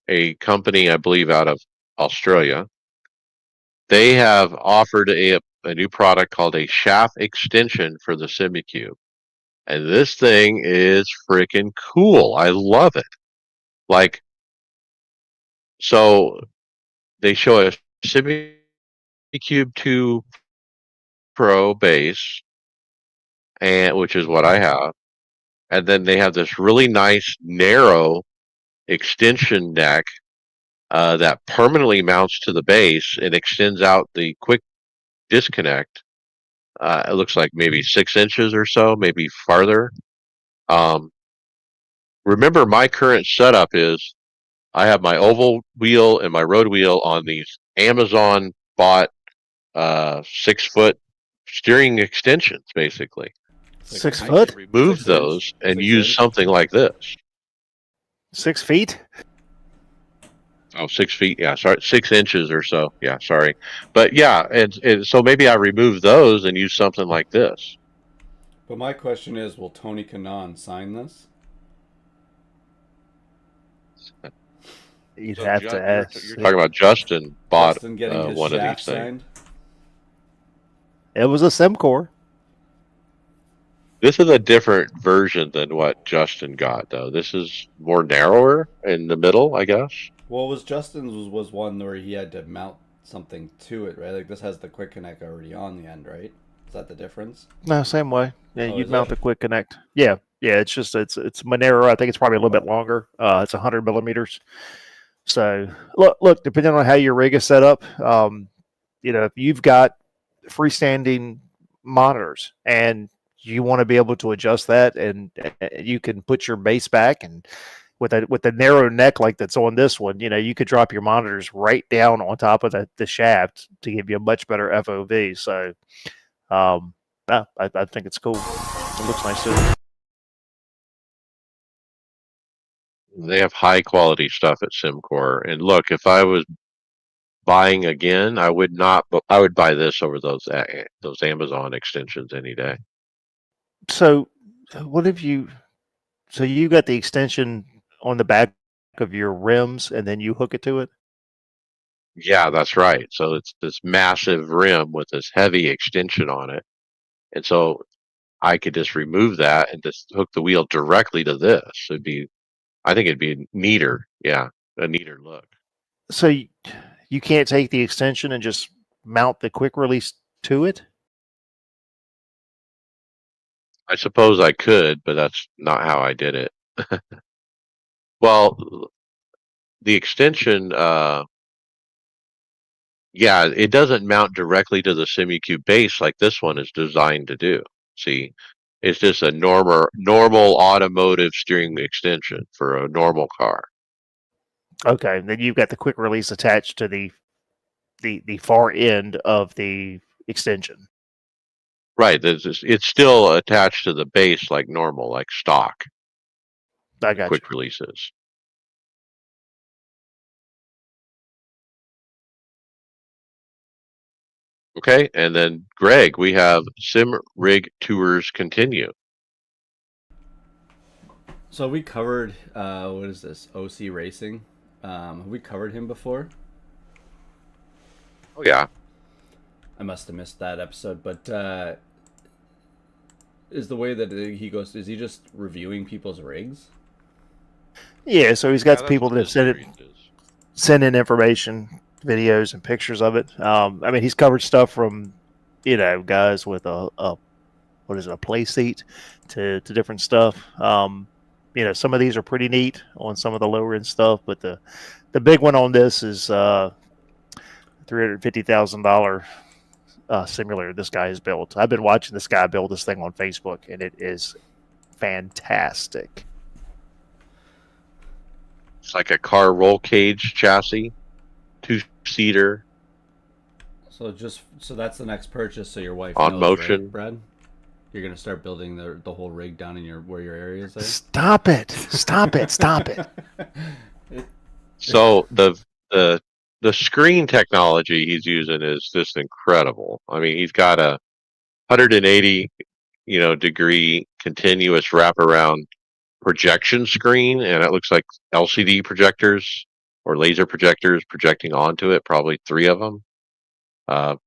a company I believe out of Australia, they have offered a new product called a shaft extension for the SimiCube. And this thing is freaking cool. I love it. Like, so they show a SimiCube 2 Pro base, and which is what I have. And then they have this really nice narrow extension neck that permanently mounts to the base and extends out the quick disconnect. It looks like maybe 6 inches or so, maybe farther. Um, Remember, my current setup is I have my oval wheel and my road wheel on these Amazon bought 6 foot steering extensions, basically. 6 foot, Remove those and use something like this. 6 feet. Oh, 6 feet. Yeah, sorry, 6 inches or so. Yeah, sorry. But yeah, and so maybe I remove those and use something like this. But my question is, will Tony Kanaan sign this? You'd So have to ask. you're talking about Justin bought Justin getting his one of these shaft things. signed? It was a Simcore. This is a different version than what Justin got, though. This is more narrower in the middle, I guess. Well, Justin's was one where he had to mount something to it, right? Like this has the quick connect already on the end, right? Is that the difference? No, same way. Yeah, Oh, you'd is mount it? the quick connect. Yeah, yeah. It's just it's Monero. I think it's probably a little bit longer. It's 100 millimeters. So look, depending on how your rig is set up, if you've got freestanding monitors and you want to be able to adjust that, and you can put your base back, and with a narrow neck like that's on this one, you could drop your monitors right down on top of the shaft to give you a much better FOV. So, yeah, I think it's cool. It looks nice too. They have high quality stuff at Simcore. And look, if I was buying again, I would not. But I would buy this over those Amazon extensions any day. So, what have you? So you got the extension on the back of your rims, and then you hook it to it. Yeah, that's right. So it's this massive rim with this heavy extension on it, and so I could just remove that and just hook the wheel directly to this. I think it'd be neater. Yeah, a neater look. So you can't take the extension and just mount the quick release to it. I suppose I could, but that's not how I did it. Well, the extension, yeah, it doesn't mount directly to the SimiCube base like this one is designed to do. See, it's just a normal automotive steering extension for a normal car. Okay, then you've got the quick release attached to the far end of the extension. Right, it's still attached to the base like normal, like stock I got you. quick releases. Okay, and then Greg, we have Sim Rig Tours continue. So we covered what is this? OC Racing. Have we covered him before? Oh yeah, I must have missed that episode, but is the way that he goes? Is he just reviewing people's rigs? Yeah, so he's got the people that have sent it. send in information, videos, and pictures of it. I mean, he's covered stuff from guys with a what is it, a play seat to different stuff. Some of these are pretty neat on some of the lower end stuff, but the big one on this is $350,000 simulator this guy has built. I've been watching this guy build this thing on Facebook, and it is fantastic. It's like a car roll cage chassis, 2-seater So that's the next purchase. So your wife on knows, right, motion. Brad? You're gonna start building the whole rig down in where your area is there. Stop it! Stop it! Stop it! So the screen technology he's using is just incredible. I mean, he's got a 180 degree continuous wraparound projection screen, and it looks like LCD projectors or laser projectors projecting onto it, probably 3 of them.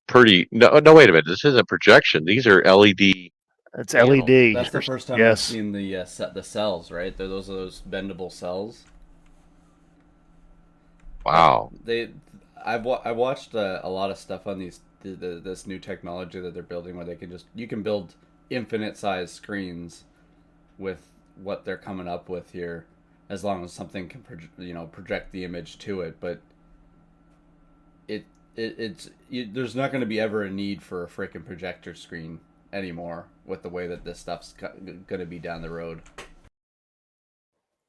Pretty no wait a minute, this isn't projection, these are LED It's panels. LED. That's the first time I've Yes. seen the cells. Right, those are those bendable cells. Wow. I watched a lot of stuff on this new technology that they're building where you can build infinite size screens with what they're coming up with here, as long as something can project the image to it. But there's not going to be ever a need for a freaking projector screen anymore with the way that this stuff's going to be down the road.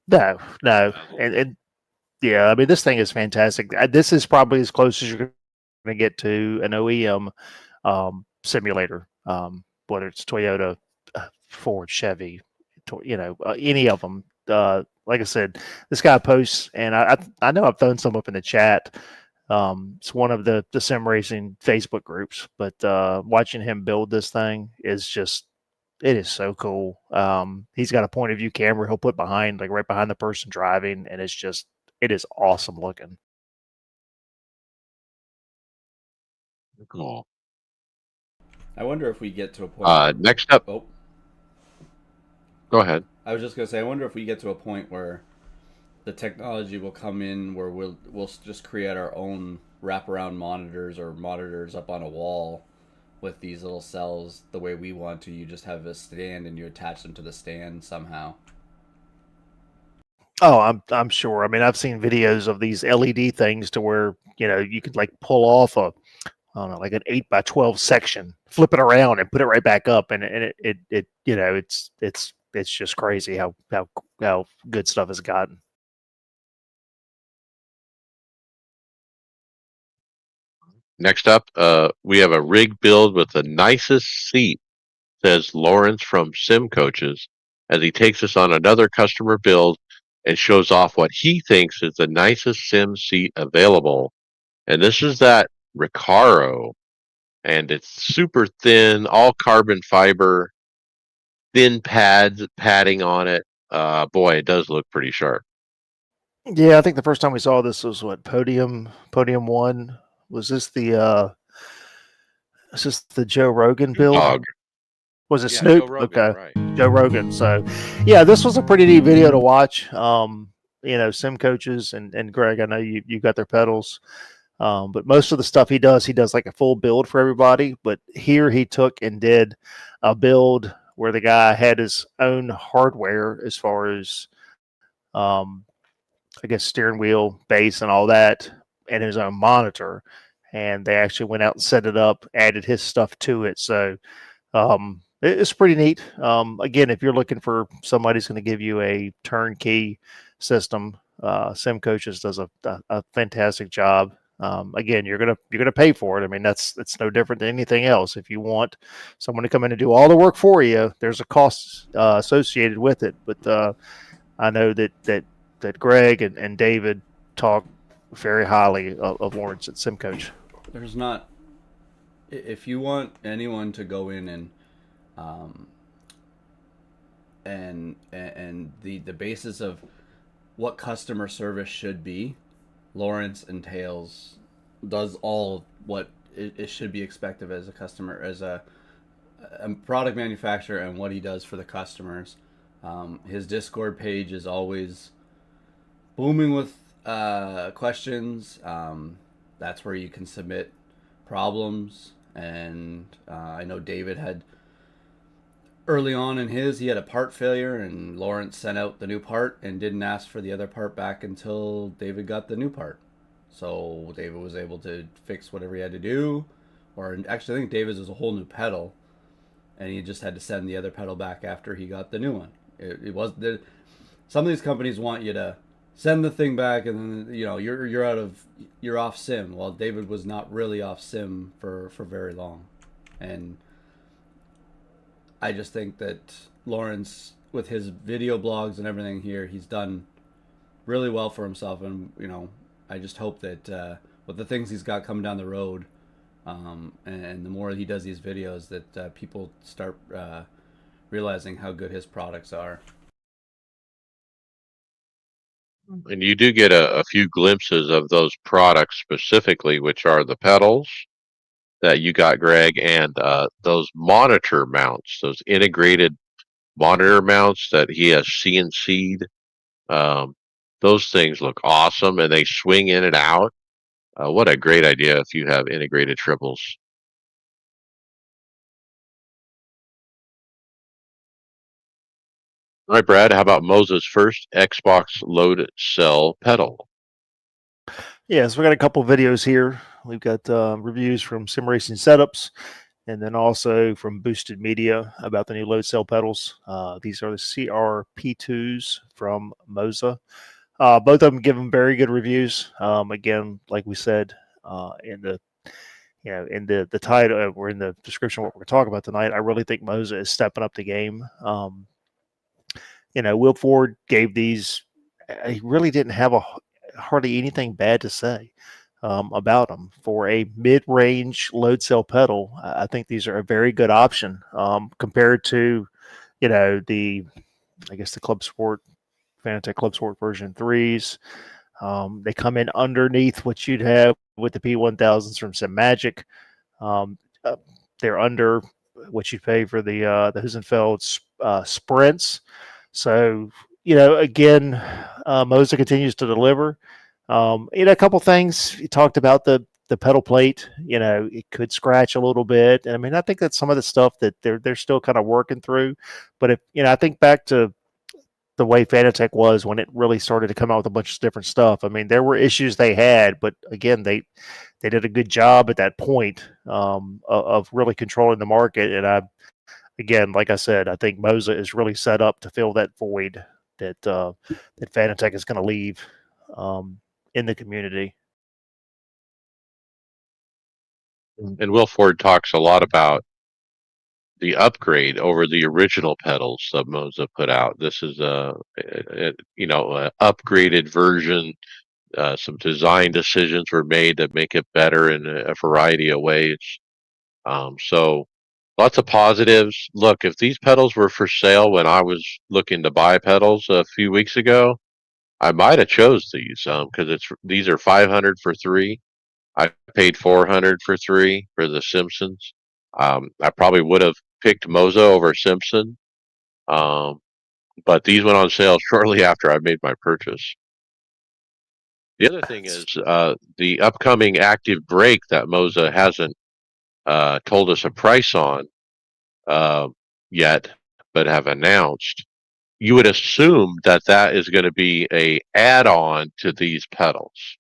No, and yeah, I mean, this thing is fantastic. This is probably as close as you're going to get to an OEM simulator, whether it's Toyota, Ford, Chevy, any of them. Like I said, this guy posts, and I know I've thrown some up in the chat. It's one of the sim racing Facebook groups, but watching him build this thing is just, it is so cool. He's got a point of view camera he'll put behind, like right behind the person driving, and it is awesome looking. Cool. I wonder if we get to a point. Next up, Oh, go ahead. I was just gonna say, I wonder if we get to a point where the technology will come in where we'll just create our own wraparound monitors or monitors up on a wall with these little cells the way we want to. You just have a stand and you attach them to the stand somehow. Oh, I'm sure. I mean, I've seen videos of these LED things to where you could like pull off I don't know, like an 8x12 section, flip it around, and put it right back up, and it it's just crazy how good stuff has gotten. Next up, we have a rig build with the nicest seat, says Lawrence from Sim Coaches, as he takes us on another customer build and shows off what he thinks is the nicest sim seat available. And this is that Recaro, and it's super thin, all carbon fiber, thin padding on it. Boy, it does look pretty sharp. Yeah, I think the first time we saw this was what, Podium One. Was this the Joe Rogan build? Dog. Was it Yeah, Snoop? Joe Rogan, Okay, right. Joe Rogan. So, yeah, this was a pretty neat video to watch. Sim Coaches and Greg, I know you got their pedals. But most of the stuff he does like a full build for everybody. But here he took and did a build where the guy had his own hardware as far as, I guess, steering wheel, base, and all that, and his own monitor. And they actually went out and set it up, added his stuff to it. So it's pretty neat. Again, if you're looking for somebody who's going to give you a turnkey system, Sim Coaches does a fantastic job. Again, you're gonna pay for it. I mean, it's no different than anything else. If you want someone to come in and do all the work for you, there's a cost associated with it. But I know that Greg and David talk very highly of Lawrence at SimCoach. There's not. If you want anyone to go in um, and the basis of what customer service should be, Lawrence does all what it should be expected as a customer, as a product manufacturer, and what he does for the customers. His Discord page is always booming with questions. That's where you can submit problems. And I know David had early on in his, he had a part failure, and Lawrence sent out the new part and didn't ask for the other part back until David got the new part. So David was able to fix whatever he had to do. Or actually, I think David's was a whole new pedal, and he just had to send the other pedal back after he got the new one. It was some of these companies want you to send the thing back, and then you're off sim. Well, David was not really off sim for very long, and I just think that Lawrence, with his video blogs and everything here, he's done really well for himself. And I just hope that with the things he's got coming down the road, and the more he does these videos, that people start realizing how good his products are. And you do get a few glimpses of those products specifically, which are the pedals that you got, Greg, and those monitor mounts, those integrated monitor mounts that he has CNC'd. Um, those things look awesome, and they swing in and out. What a great idea if you have integrated triples. All right, Brad, how about Moses' first Xbox load cell pedal? Yeah, so we got a couple videos here. We've got reviews from Sim Racing Setups, and then also from Boosted Media about the new load cell pedals. These are the CRP2s from Moza. Both of them give them very good reviews. Again, like we said in the in the title or in the description of what we're going to talk about tonight, I really think Moza is stepping up the game. Will Ford gave these. He really didn't have hardly anything bad to say about them for a mid-range load cell pedal. I think these are a very good option compared to the I guess the Club Sport Fanatec Club Sport version 3s. They come in underneath what you'd have with the P1000s from SimMagic. Um, uh, they're under what you pay for the Husenfeld sprints. So again, Moza continues to deliver. A couple things you talked about the pedal plate. It could scratch a little bit, and I mean I think that's some of the stuff that they're still kind of working through. But if I think back to the way Fanatec was when it really started to come out with a bunch of different stuff. I mean, there were issues they had, but again, they did a good job at that point of really controlling the market. And again, like I said, I think Moza is really set up to fill that void that Fanatec is going to leave in the community. And Will Ford talks a lot about the upgrade over the original pedals that Moza put out. This is a upgraded version. Some design decisions were made to make it better in a variety of ways. So lots of positives. Look, if these pedals were for sale when I was looking to buy pedals a few weeks ago, I might have chose these because these are 500 for three. I paid 400 for three for the Simpsons. I probably would have picked Moza over Simpson, um, but these went on sale shortly after I made my purchase. The other thing is the upcoming active brake that Moza hasn't told us a price on uh, yet, but have announced. You would assume that that is going to be a add-on to these pedals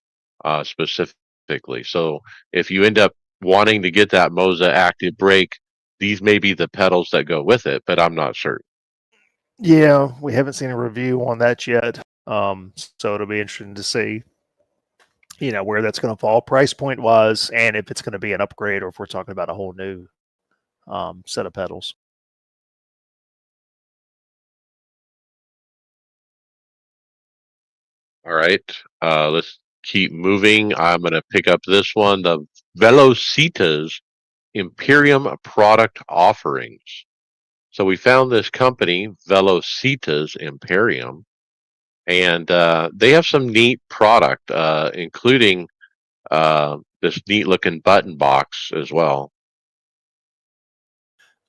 specifically. So if you end up wanting to get that Moza active brake, these may be the pedals that go with it, but I'm not certain. Yeah, we haven't seen a review on that yet. So it'll be interesting to see, where that's going to fall price point wise, and if it's going to be an upgrade or if we're talking about a whole new set of pedals. All right, let's keep moving. I'm going to pick up this one, the Velocitas Imperium product offerings. So we found this company, Velocitas Imperium, and they have some neat product, including this neat looking button box as well.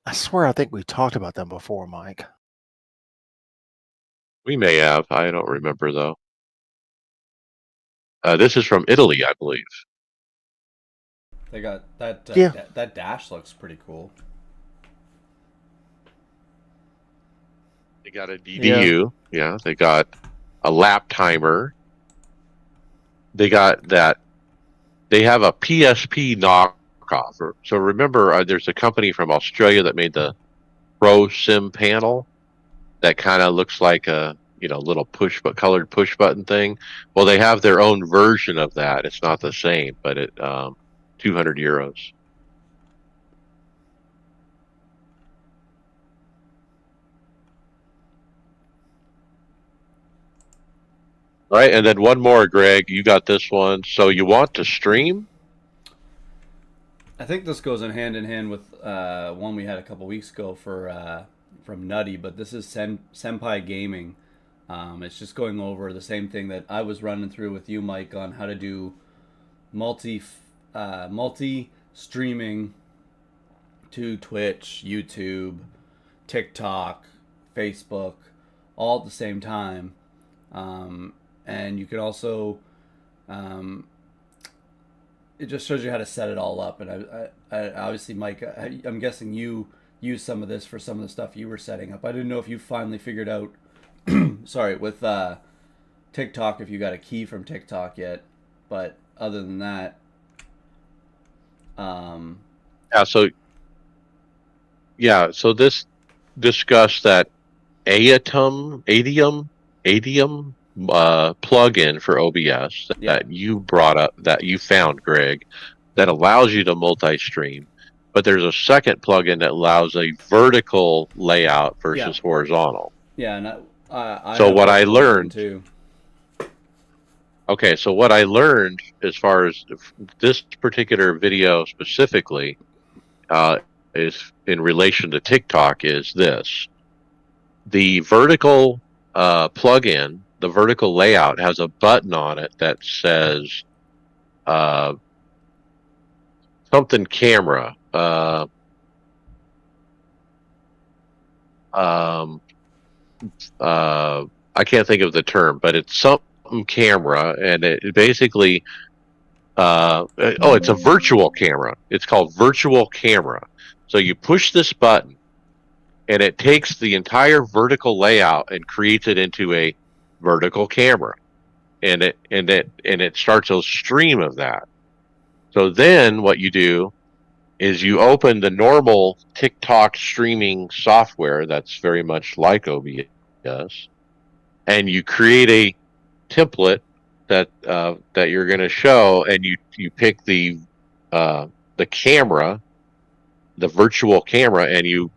I swear I think we talked about them before, Mike. We may have, I don't remember though. This is from Italy, I believe. They got that. Yeah. That dash looks pretty cool. They got a Yeah. DDU. Yeah, they got a lap timer. They got that. They have a PSP knockoff. So remember, there's a company from Australia that made the Pro Sim panel that kind of looks like a little colored push button thing. Well, they have their own version of that. It's not the same, but it 200 euros. All right, and then one more, Greg. You got this one. So you want to stream? I think this goes in hand with one we had a couple weeks ago for from Nutty, but this is Senpai Gaming. It's just going over the same thing that I was running through with you, Mike, on how to do multi streaming to Twitch, YouTube, TikTok, Facebook, all at the same time. And you can also, it just shows you how to set it all up. And I obviously, Mike, I'm guessing you used some of this for some of the stuff you were setting up. I didn't know if you finally figured out, sorry, with TikTok, if you got a key from TikTok yet. But other than that, So this discussed that Adium plugin for OBS that you brought up, that you found, Greg, that allows you to multi-stream. But there's a second plugin that allows a vertical layout versus horizontal. Yeah, and so what I learned too. Okay, so what I learned as far as this particular video specifically is in relation to TikTok is this. The vertical plugin, the vertical layout, has a button on it that says something camera. I can't think of the term, but it's something camera, and it basically it's a virtual camera. It's called virtual camera. So you push this button, and it takes the entire vertical layout and creates it into a vertical camera, and it starts a stream of that. So then what you do is you open the normal TikTok streaming software that's very much like OBS, and you create a template that you're going to show, and you pick the camera, the virtual camera, and you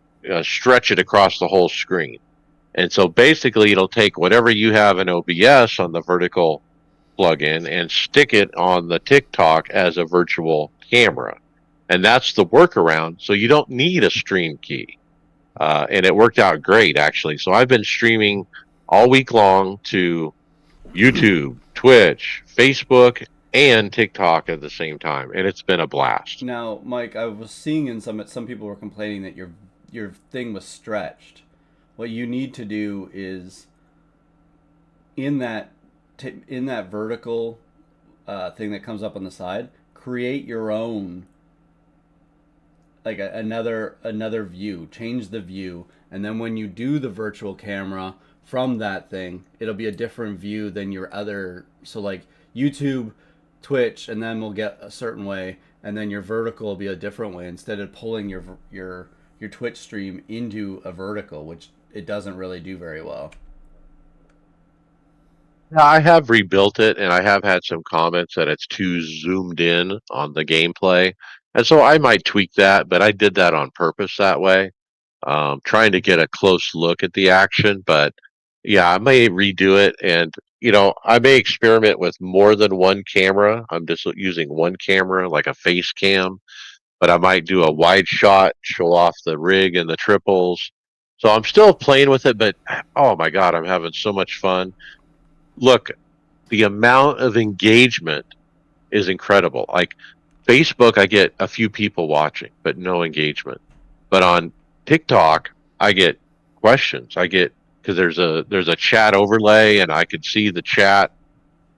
stretch it across the whole screen. And so basically it'll take whatever you have in OBS on the vertical plugin and stick it on the TikTok as a virtual camera. And that's the workaround. So you don't need a stream key. And it worked out great, actually. So I've been streaming all week long to YouTube, Twitch, Facebook, and TikTok at the same time, and it's been a blast. Now, Mike, I was seeing in some people were complaining that your thing was stretched. What you need to do is in that vertical thing that comes up on the side, create your own, like another view. Change the view, and then when you do the virtual camera from that thing, it'll be a different view than your other. So like YouTube, Twitch, and then we'll get a certain way, and then your vertical will be a different way, instead of pulling your Twitch stream into a vertical, which it doesn't really do very well. Yeah, I have rebuilt it, and I have had some comments that it's too zoomed in on the gameplay, and so I might tweak that, but I did that on purpose that way, trying to get a close look at the action. But yeah, I may redo it, and I may experiment with more than one camera. I'm just using one camera, like a face cam, but I might do a wide shot, show off the rig and the triples. So I'm still playing with it, but oh my God, I'm having so much fun. Look, the amount of engagement is incredible. Like Facebook, I get a few people watching, but no engagement. But on TikTok, I get questions. Because there's a chat overlay, and I could see the chat,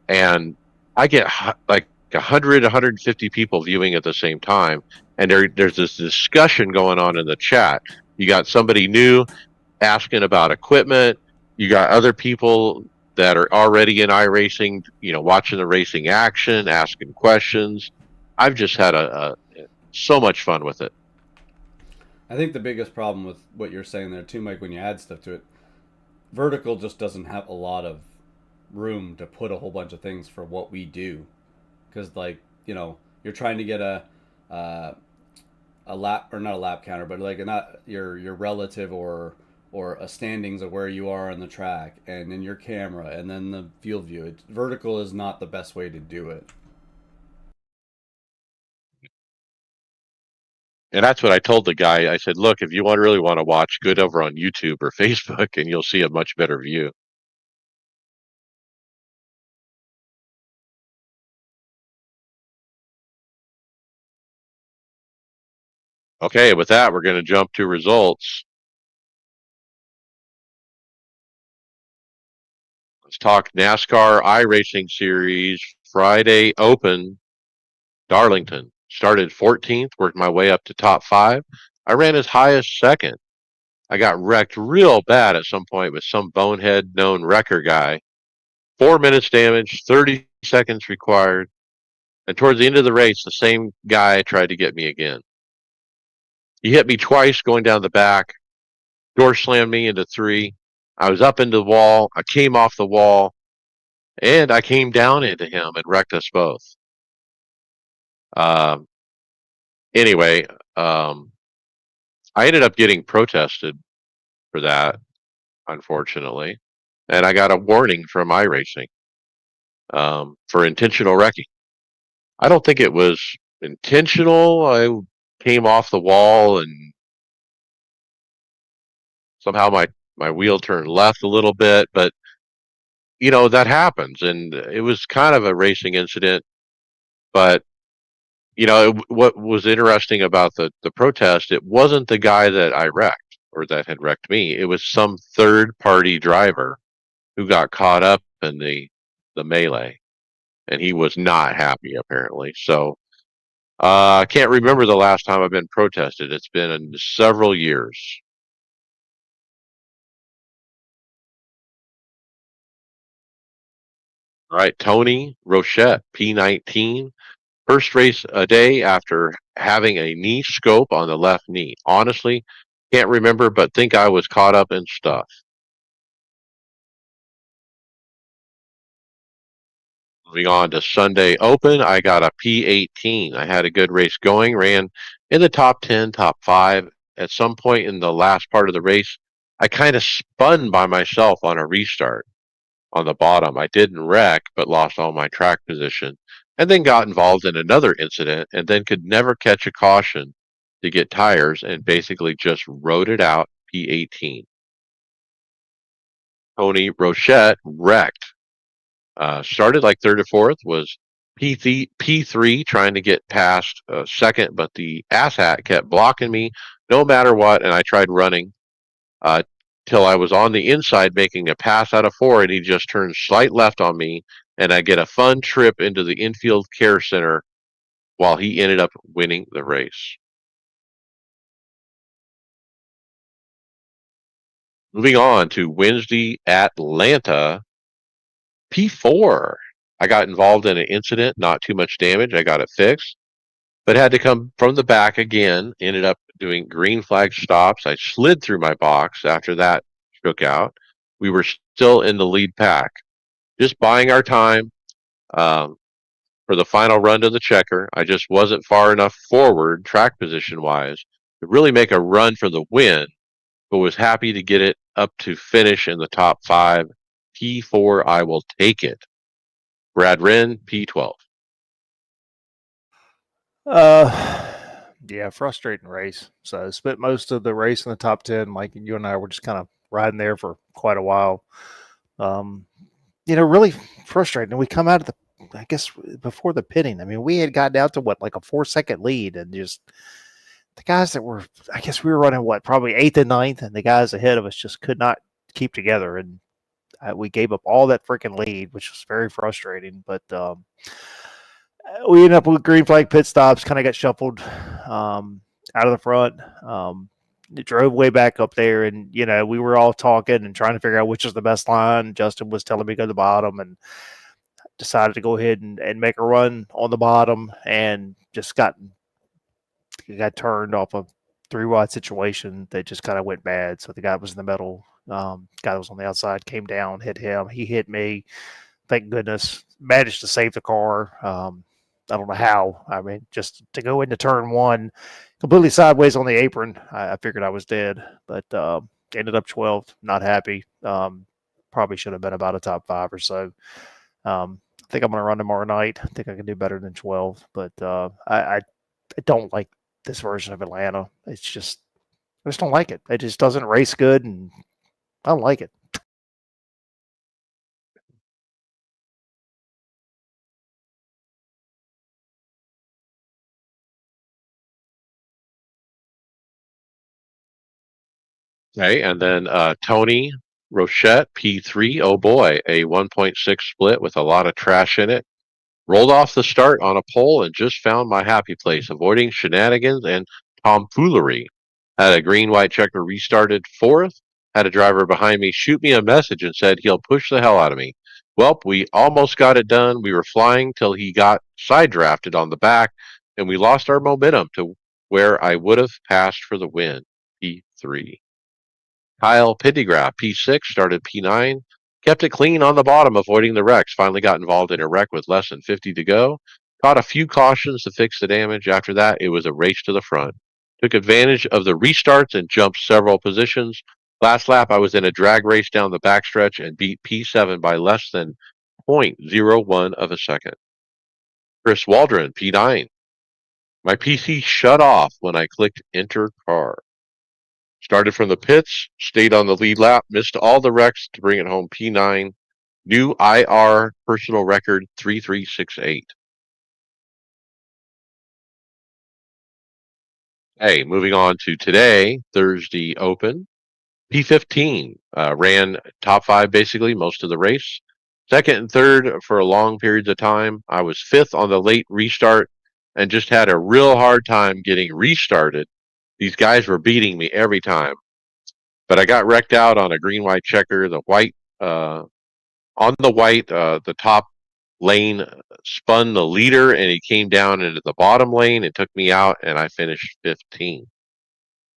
and I get like 100, 150 people viewing at the same time, and there's this discussion going on in the chat. You got somebody new asking about equipment. You got other people that are already in iRacing, watching the racing action, asking questions. I've just had so much fun with it. I think the biggest problem with what you're saying there too, Mike, when you add stuff to it, vertical just doesn't have a lot of room to put a whole bunch of things for what we do. Because you're trying to get uh, a lap, or not a lap counter, but like not your relative or a standings of where you are on the track, and then your camera, and then the field view. Vertical is not the best way to do it. And that's what I told the guy. I said, look, if you really want to watch, good over on YouTube or Facebook, and you'll see a much better view. Okay, with that, we're going to jump to results. Let's talk NASCAR iRacing Series Friday Open, Darlington. Started 14th, worked my way up to top 5. I ran as high as second. I got wrecked real bad at some point with some bonehead known wrecker guy. 4 minutes damage, 30 seconds required. And towards the end of the race, the same guy tried to get me again. He hit me twice going down the back, door slammed me into 3. I was up into the wall. I came off the wall, and I came down into him and wrecked us both. Um, anyway, I ended up getting protested for that, unfortunately, and I got a warning from iRacing for intentional wrecking. I don't think it was intentional. I came off the wall and somehow my wheel turned left a little bit, but that happens, and it was kind of a racing incident. But what was interesting about the protest, it wasn't the guy that I wrecked or that had wrecked me. It was some third party driver who got caught up in the melee, and he was not happy apparently. So I can't remember the last time I've been protested. It's been in several years. All right, Tony Rochette, P19. First race a day after having a knee scope on the left knee. Honestly, can't remember, but think I was caught up in stuff. Moving on to Sunday Open, I got a P18. I had a good race going, ran in the top 10, top 5. At some point in the last part of the race, I kind of spun by myself on a restart on the bottom. I didn't wreck, but lost all my track position, and then got involved in another incident, and then could never catch a caution to get tires, and basically just rode it out. P18. Tony Rochette wrecked. Started like third or fourth, was P3 trying to get past second, but the asshat kept blocking me no matter what, and I tried running uh, till I was on the inside making a pass out of 4, and he just turned slight left on me, and I get a fun trip into the infield care center while he ended up winning the race. Moving on to Wednesday, Atlanta, P4. I got involved in an incident, not too much damage. I got it fixed, but had to come from the back again. Ended up doing green flag stops. I slid through my box after that shook out. We were still in the lead pack, just buying our time for the final run to the checker. I just wasn't far enough forward, track position wise, to really make a run for the win, but was happy to get it up to finish in the top 5. P4, I will take it. Brad Wren, P12. Yeah, frustrating race. So spent most of the race in the top 10. Mike and you and I were just kind of riding there for quite a while. Um, really frustrating. And we come out of I guess before the pitting. I mean, we had got down to what, like a 4-second lead, and just the guys that were, I guess we were running what, probably 8th and 9th, and the guys ahead of us just could not keep together. And We gave up all that freaking lead, which was very frustrating. But we ended up with green flag pit stops. Kind of got shuffled out of the front. It drove way back up there, and we were all talking and trying to figure out which is the best line. Justin was telling me to go to the bottom, and decided to go ahead and make a run on the bottom, and just got turned off a 3 wide situation that just kind of went bad. So the guy was in the middle. Guy that was on the outside came down, hit him. He hit me. Thank goodness, managed to save the car. I don't know how. I mean, just to go into turn one completely sideways on the apron, I figured I was dead, but ended up 12th. Not happy. Probably should have been about a top 5 or so. I think I'm going to run tomorrow night. I think I can do better than 12, but I don't like this version of Atlanta. I just don't like it. It just doesn't race good, and I don't like it. Okay, and then Tony Rochette, P3. Oh boy, a 1.6 split with a lot of trash in it. Rolled off the start on a pole and just found my happy place, avoiding shenanigans and tomfoolery. Had a green white checker restarted 4th. Had a driver behind me shoot me a message and said he'll push the hell out of me. Welp, we almost got it done. We were flying till he got side drafted on the back, and we lost our momentum to where I would have passed for the win. P3. Kyle Pendergraft, P6, started P9, kept it clean on the bottom, avoiding the wrecks. Finally got involved in a wreck with less than 50 to go. Caught a few cautions to fix the damage. After that, it was a race to the front. Took advantage of the restarts and jumped several positions. Last lap, I was in a drag race down the backstretch and beat P7 by less than 0.01 of a second. Chris Waldron, P9. My PC shut off when I clicked enter car. Started from the pits, stayed on the lead lap, missed all the wrecks to bring it home P9. New IR personal record 3368. Hey, moving on to today, Thursday Open. P15 ran top 5 basically most of the race. Second and third for a long periods of time. I was 5th on the late restart and just had a real hard time getting restarted. These guys were beating me every time. But I got wrecked out on a green white checker. The white the top lane spun the leader, and he came down into the bottom lane and took me out, and I finished 15.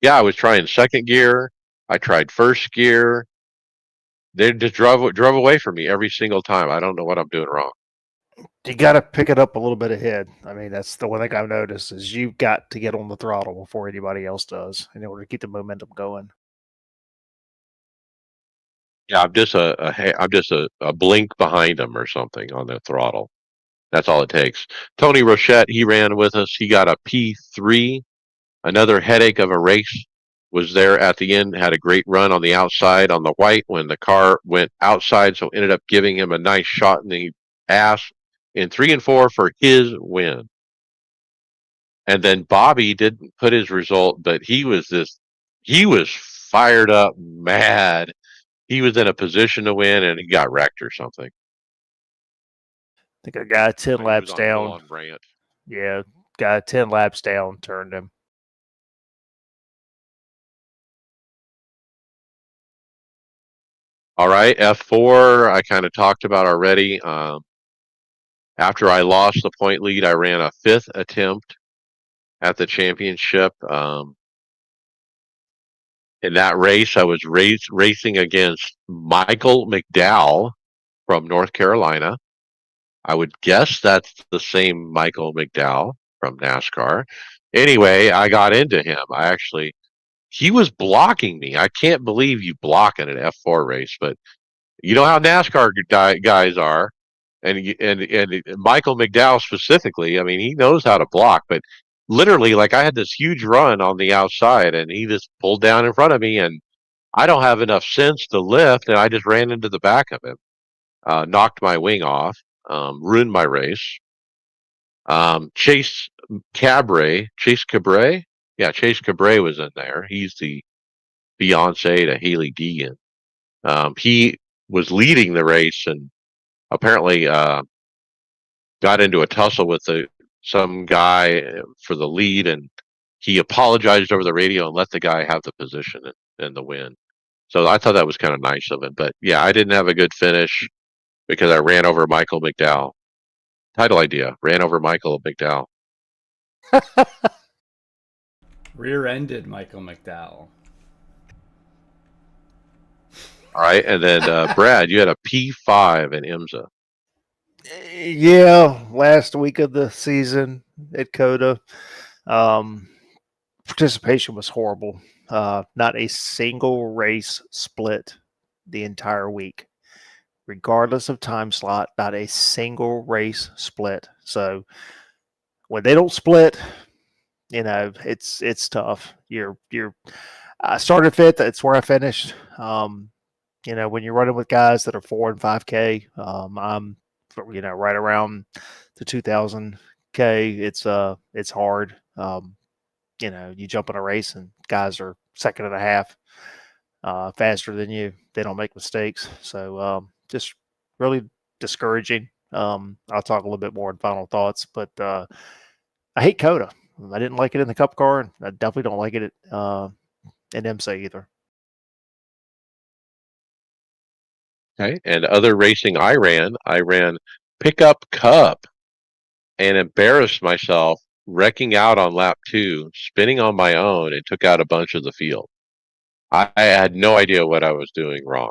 Yeah, I was trying second gear. I tried first gear. They just drove away from me every single time. I don't know what I'm doing wrong. You got to pick it up a little bit ahead. I mean, that's the one thing I've noticed is you've got to get on the throttle before anybody else does in order to keep the momentum going. Yeah, I'm just a blink behind him or something on the throttle. That's all it takes. Tony Rochette, he ran with us. He got a P3. Another headache of a race. Was there at the end. Had a great run on the outside on the white when the car went outside. So ended up giving him a nice shot in the ass in 3 and 4 for his win. And then Bobby didn't put his result, but he was fired up, mad. He was in a position to win, and he got wrecked or something. I think a guy 10 laps down. Rant. Yeah, guy 10 laps down turned him. All right, F4, I kind of talked about already. After I lost the point lead, I ran a 5th attempt at the championship. In that race, I was racing against Michael McDowell from North Carolina. I would guess that's the same Michael McDowell from NASCAR. Anyway, I got into him. He was blocking me. I can't believe you block in an F4 race, but you know how NASCAR guys are. And Michael McDowell specifically, I mean, he knows how to block, but literally, like I had this huge run on the outside, and he just pulled down in front of me, and I don't have enough sense to lift, and I just ran into the back of him, knocked my wing off, ruined my race. Chase Cabre, yeah, Chase Cabre was in there. He's the fiance to Haley Deegan. He was leading the race and apparently got into a tussle with some guy for the lead, and he apologized over the radio and let the guy have the position and the win. So I thought that was kind of nice of him. But yeah, I didn't have a good finish because I ran over Michael McDowell. Title idea: ran over Michael McDowell. Rear-ended Michael McDowell. All right, and then Brad, you had a P5 in IMSA. Yeah, last week of the season at COTA, participation was horrible. Not a single race split the entire week, regardless of time slot. Not a single race split. So when they don't split, it's tough. I started fifth. That's where I finished. When you're running with guys that are 4 and 5K, I'm right around the 2000K. It's hard. You jump in a race and guys are second and a half faster than you. They don't make mistakes. So just really discouraging. I'll talk a little bit more in final thoughts, but I hate COTA. I didn't like it in the Cup car, and I definitely don't like it in IMSA either. Okay, and other racing I ran pickup cup and embarrassed myself, wrecking out on lap 2, spinning on my own, and took out a bunch of the field. I had no idea what I was doing wrong.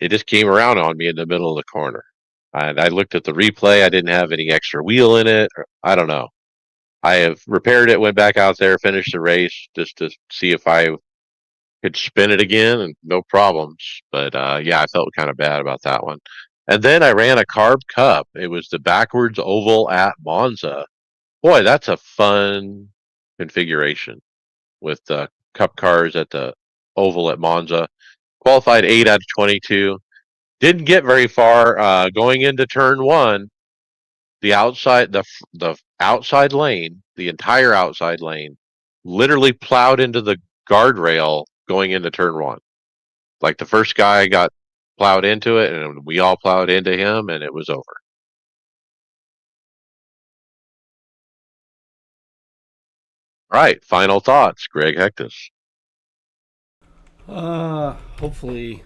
It just came around on me in the middle of the corner. And I looked at the replay. I didn't have any extra wheel in it. I don't know. I have repaired it, went back out there, finished the race just to see if I could spin it again, and no problems. But yeah, I felt kind of bad about that one. And then I ran a carb cup. It was the backwards oval at Monza. Boy, that's a fun configuration with the cup cars at the oval at Monza. Qualified 8 out of 22. Didn't get very far going into turn 1. The outside lane, the entire outside lane, literally plowed into the guardrail going into turn 1. Like the first guy got plowed into it, and we all plowed into him, and it was over. All right, final thoughts, Greg Hectus. Hopefully,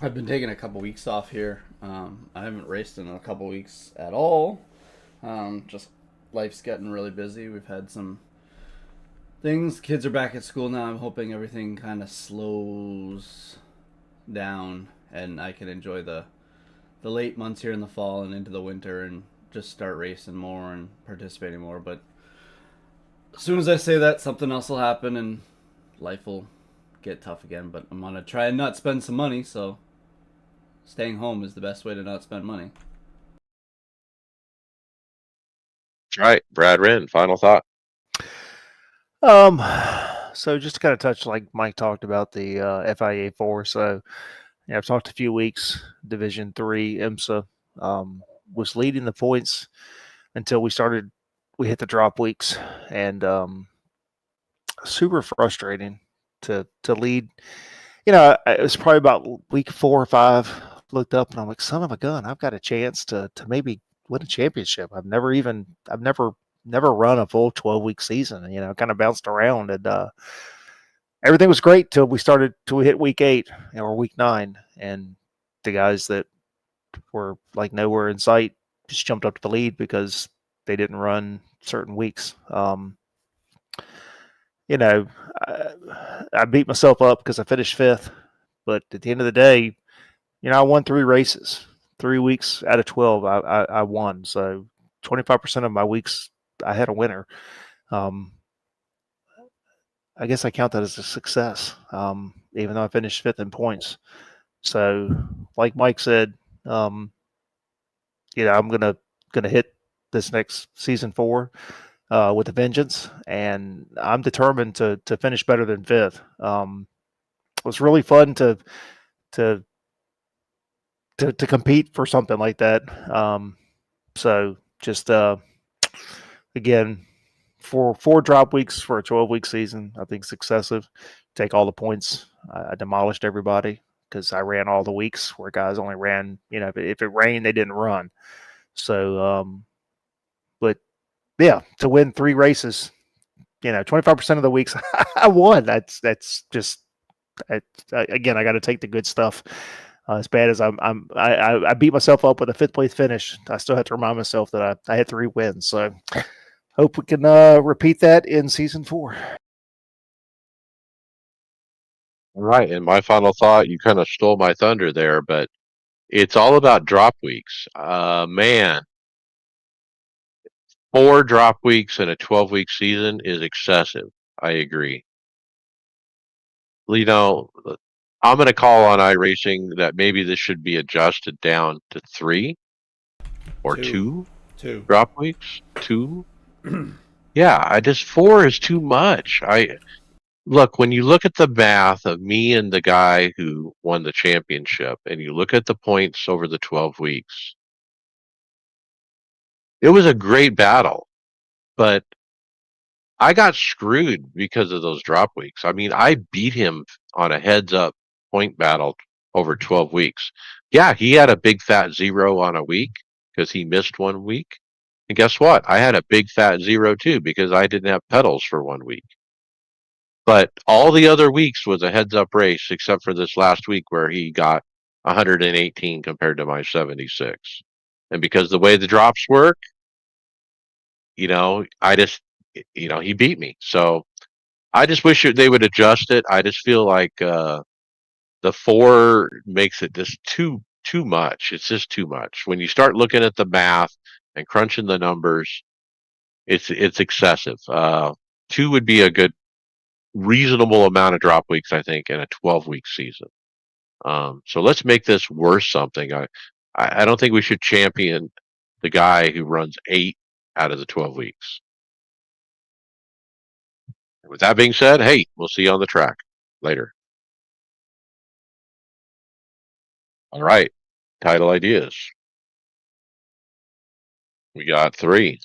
I've been taking a couple weeks off here. I haven't raced in a couple weeks at all. Just life's getting really busy. We've had some things. Kids are back at school now. I'm hoping everything kind of slows down and I can enjoy the late months here in the fall and into the winter and just start racing more and participating more. But as soon as I say that, something else will happen and life will get tough again. But I'm gonna try and not spend some money, so staying home is the best way to not spend money. All right, Brad Wren, final thought. So just to kind of touch, like Mike talked about the FIA 4. So yeah, I've talked a few weeks. Division 3 IMSA was leading the points until we hit the drop weeks, and super frustrating to lead. It was probably about week 4 or 5. Looked up and I'm like, son of a gun, I've got a chance to maybe win a championship. I've never run a full 12-week season. Kind of bounced around, and everything was great till we hit week 8 or week 9, and the guys that were like nowhere in sight just jumped up to the lead because they didn't run certain weeks. I beat myself up because I finished 5th, but at the end of the day, I won 3 races, 3 weeks out of 12. I won, so 25% of my weeks I had a winner. I guess I count that as a success, even though I finished 5th in points. So, like Mike said, I'm gonna hit this next season 4 with a vengeance, and I'm determined to finish better than 5th. It was really fun to compete for something like that. So just again, four drop weeks for a 12-week season, I think it's excessive. Take all the points. I demolished everybody. because I ran all the weeks where guys only ran, if it rained, they didn't run. So, but yeah, to win 3 races, 25% of the weeks I won. That's just again, I got to take the good stuff. As bad as I beat myself up with a 5th place finish. I still have to remind myself that I had 3 wins. So hope we can repeat that in season 4. All right, and my final thought, you kind of stole my thunder there, but it's all about drop weeks. Man, 4 drop weeks in a 12-week season is excessive. I agree. I'm going to call on iRacing that maybe this should be adjusted down to 3 or 2 Two. drop weeks. 2. Yeah, 4 is too much. Look, when you look at the math of me and the guy who won the championship, and you look at the points over the 12 weeks, it was a great battle, but I got screwed because of those drop weeks. I mean, I beat him on a heads-up point battle over 12 weeks. Yeah, he had a big fat 0 on a week because he missed 1 week. And guess what? I had a big fat 0 too because I didn't have pedals for 1 week. But all the other weeks was a heads-up race except for this last week where he got 118 compared to my 76. And because the way the drops work, I just, he beat me. So I just wish they would adjust it. I just feel like the 4 makes it just too much. It's just too much. When you start looking at the math and crunching the numbers, it's excessive. 2 would be a good, reasonable amount of drop weeks, I think, in a 12-week season. So let's make this worth something. I don't think we should champion the guy who runs 8 out of the 12 weeks. With that being said, hey, we'll see you on the track later. All right, title ideas. We got 3.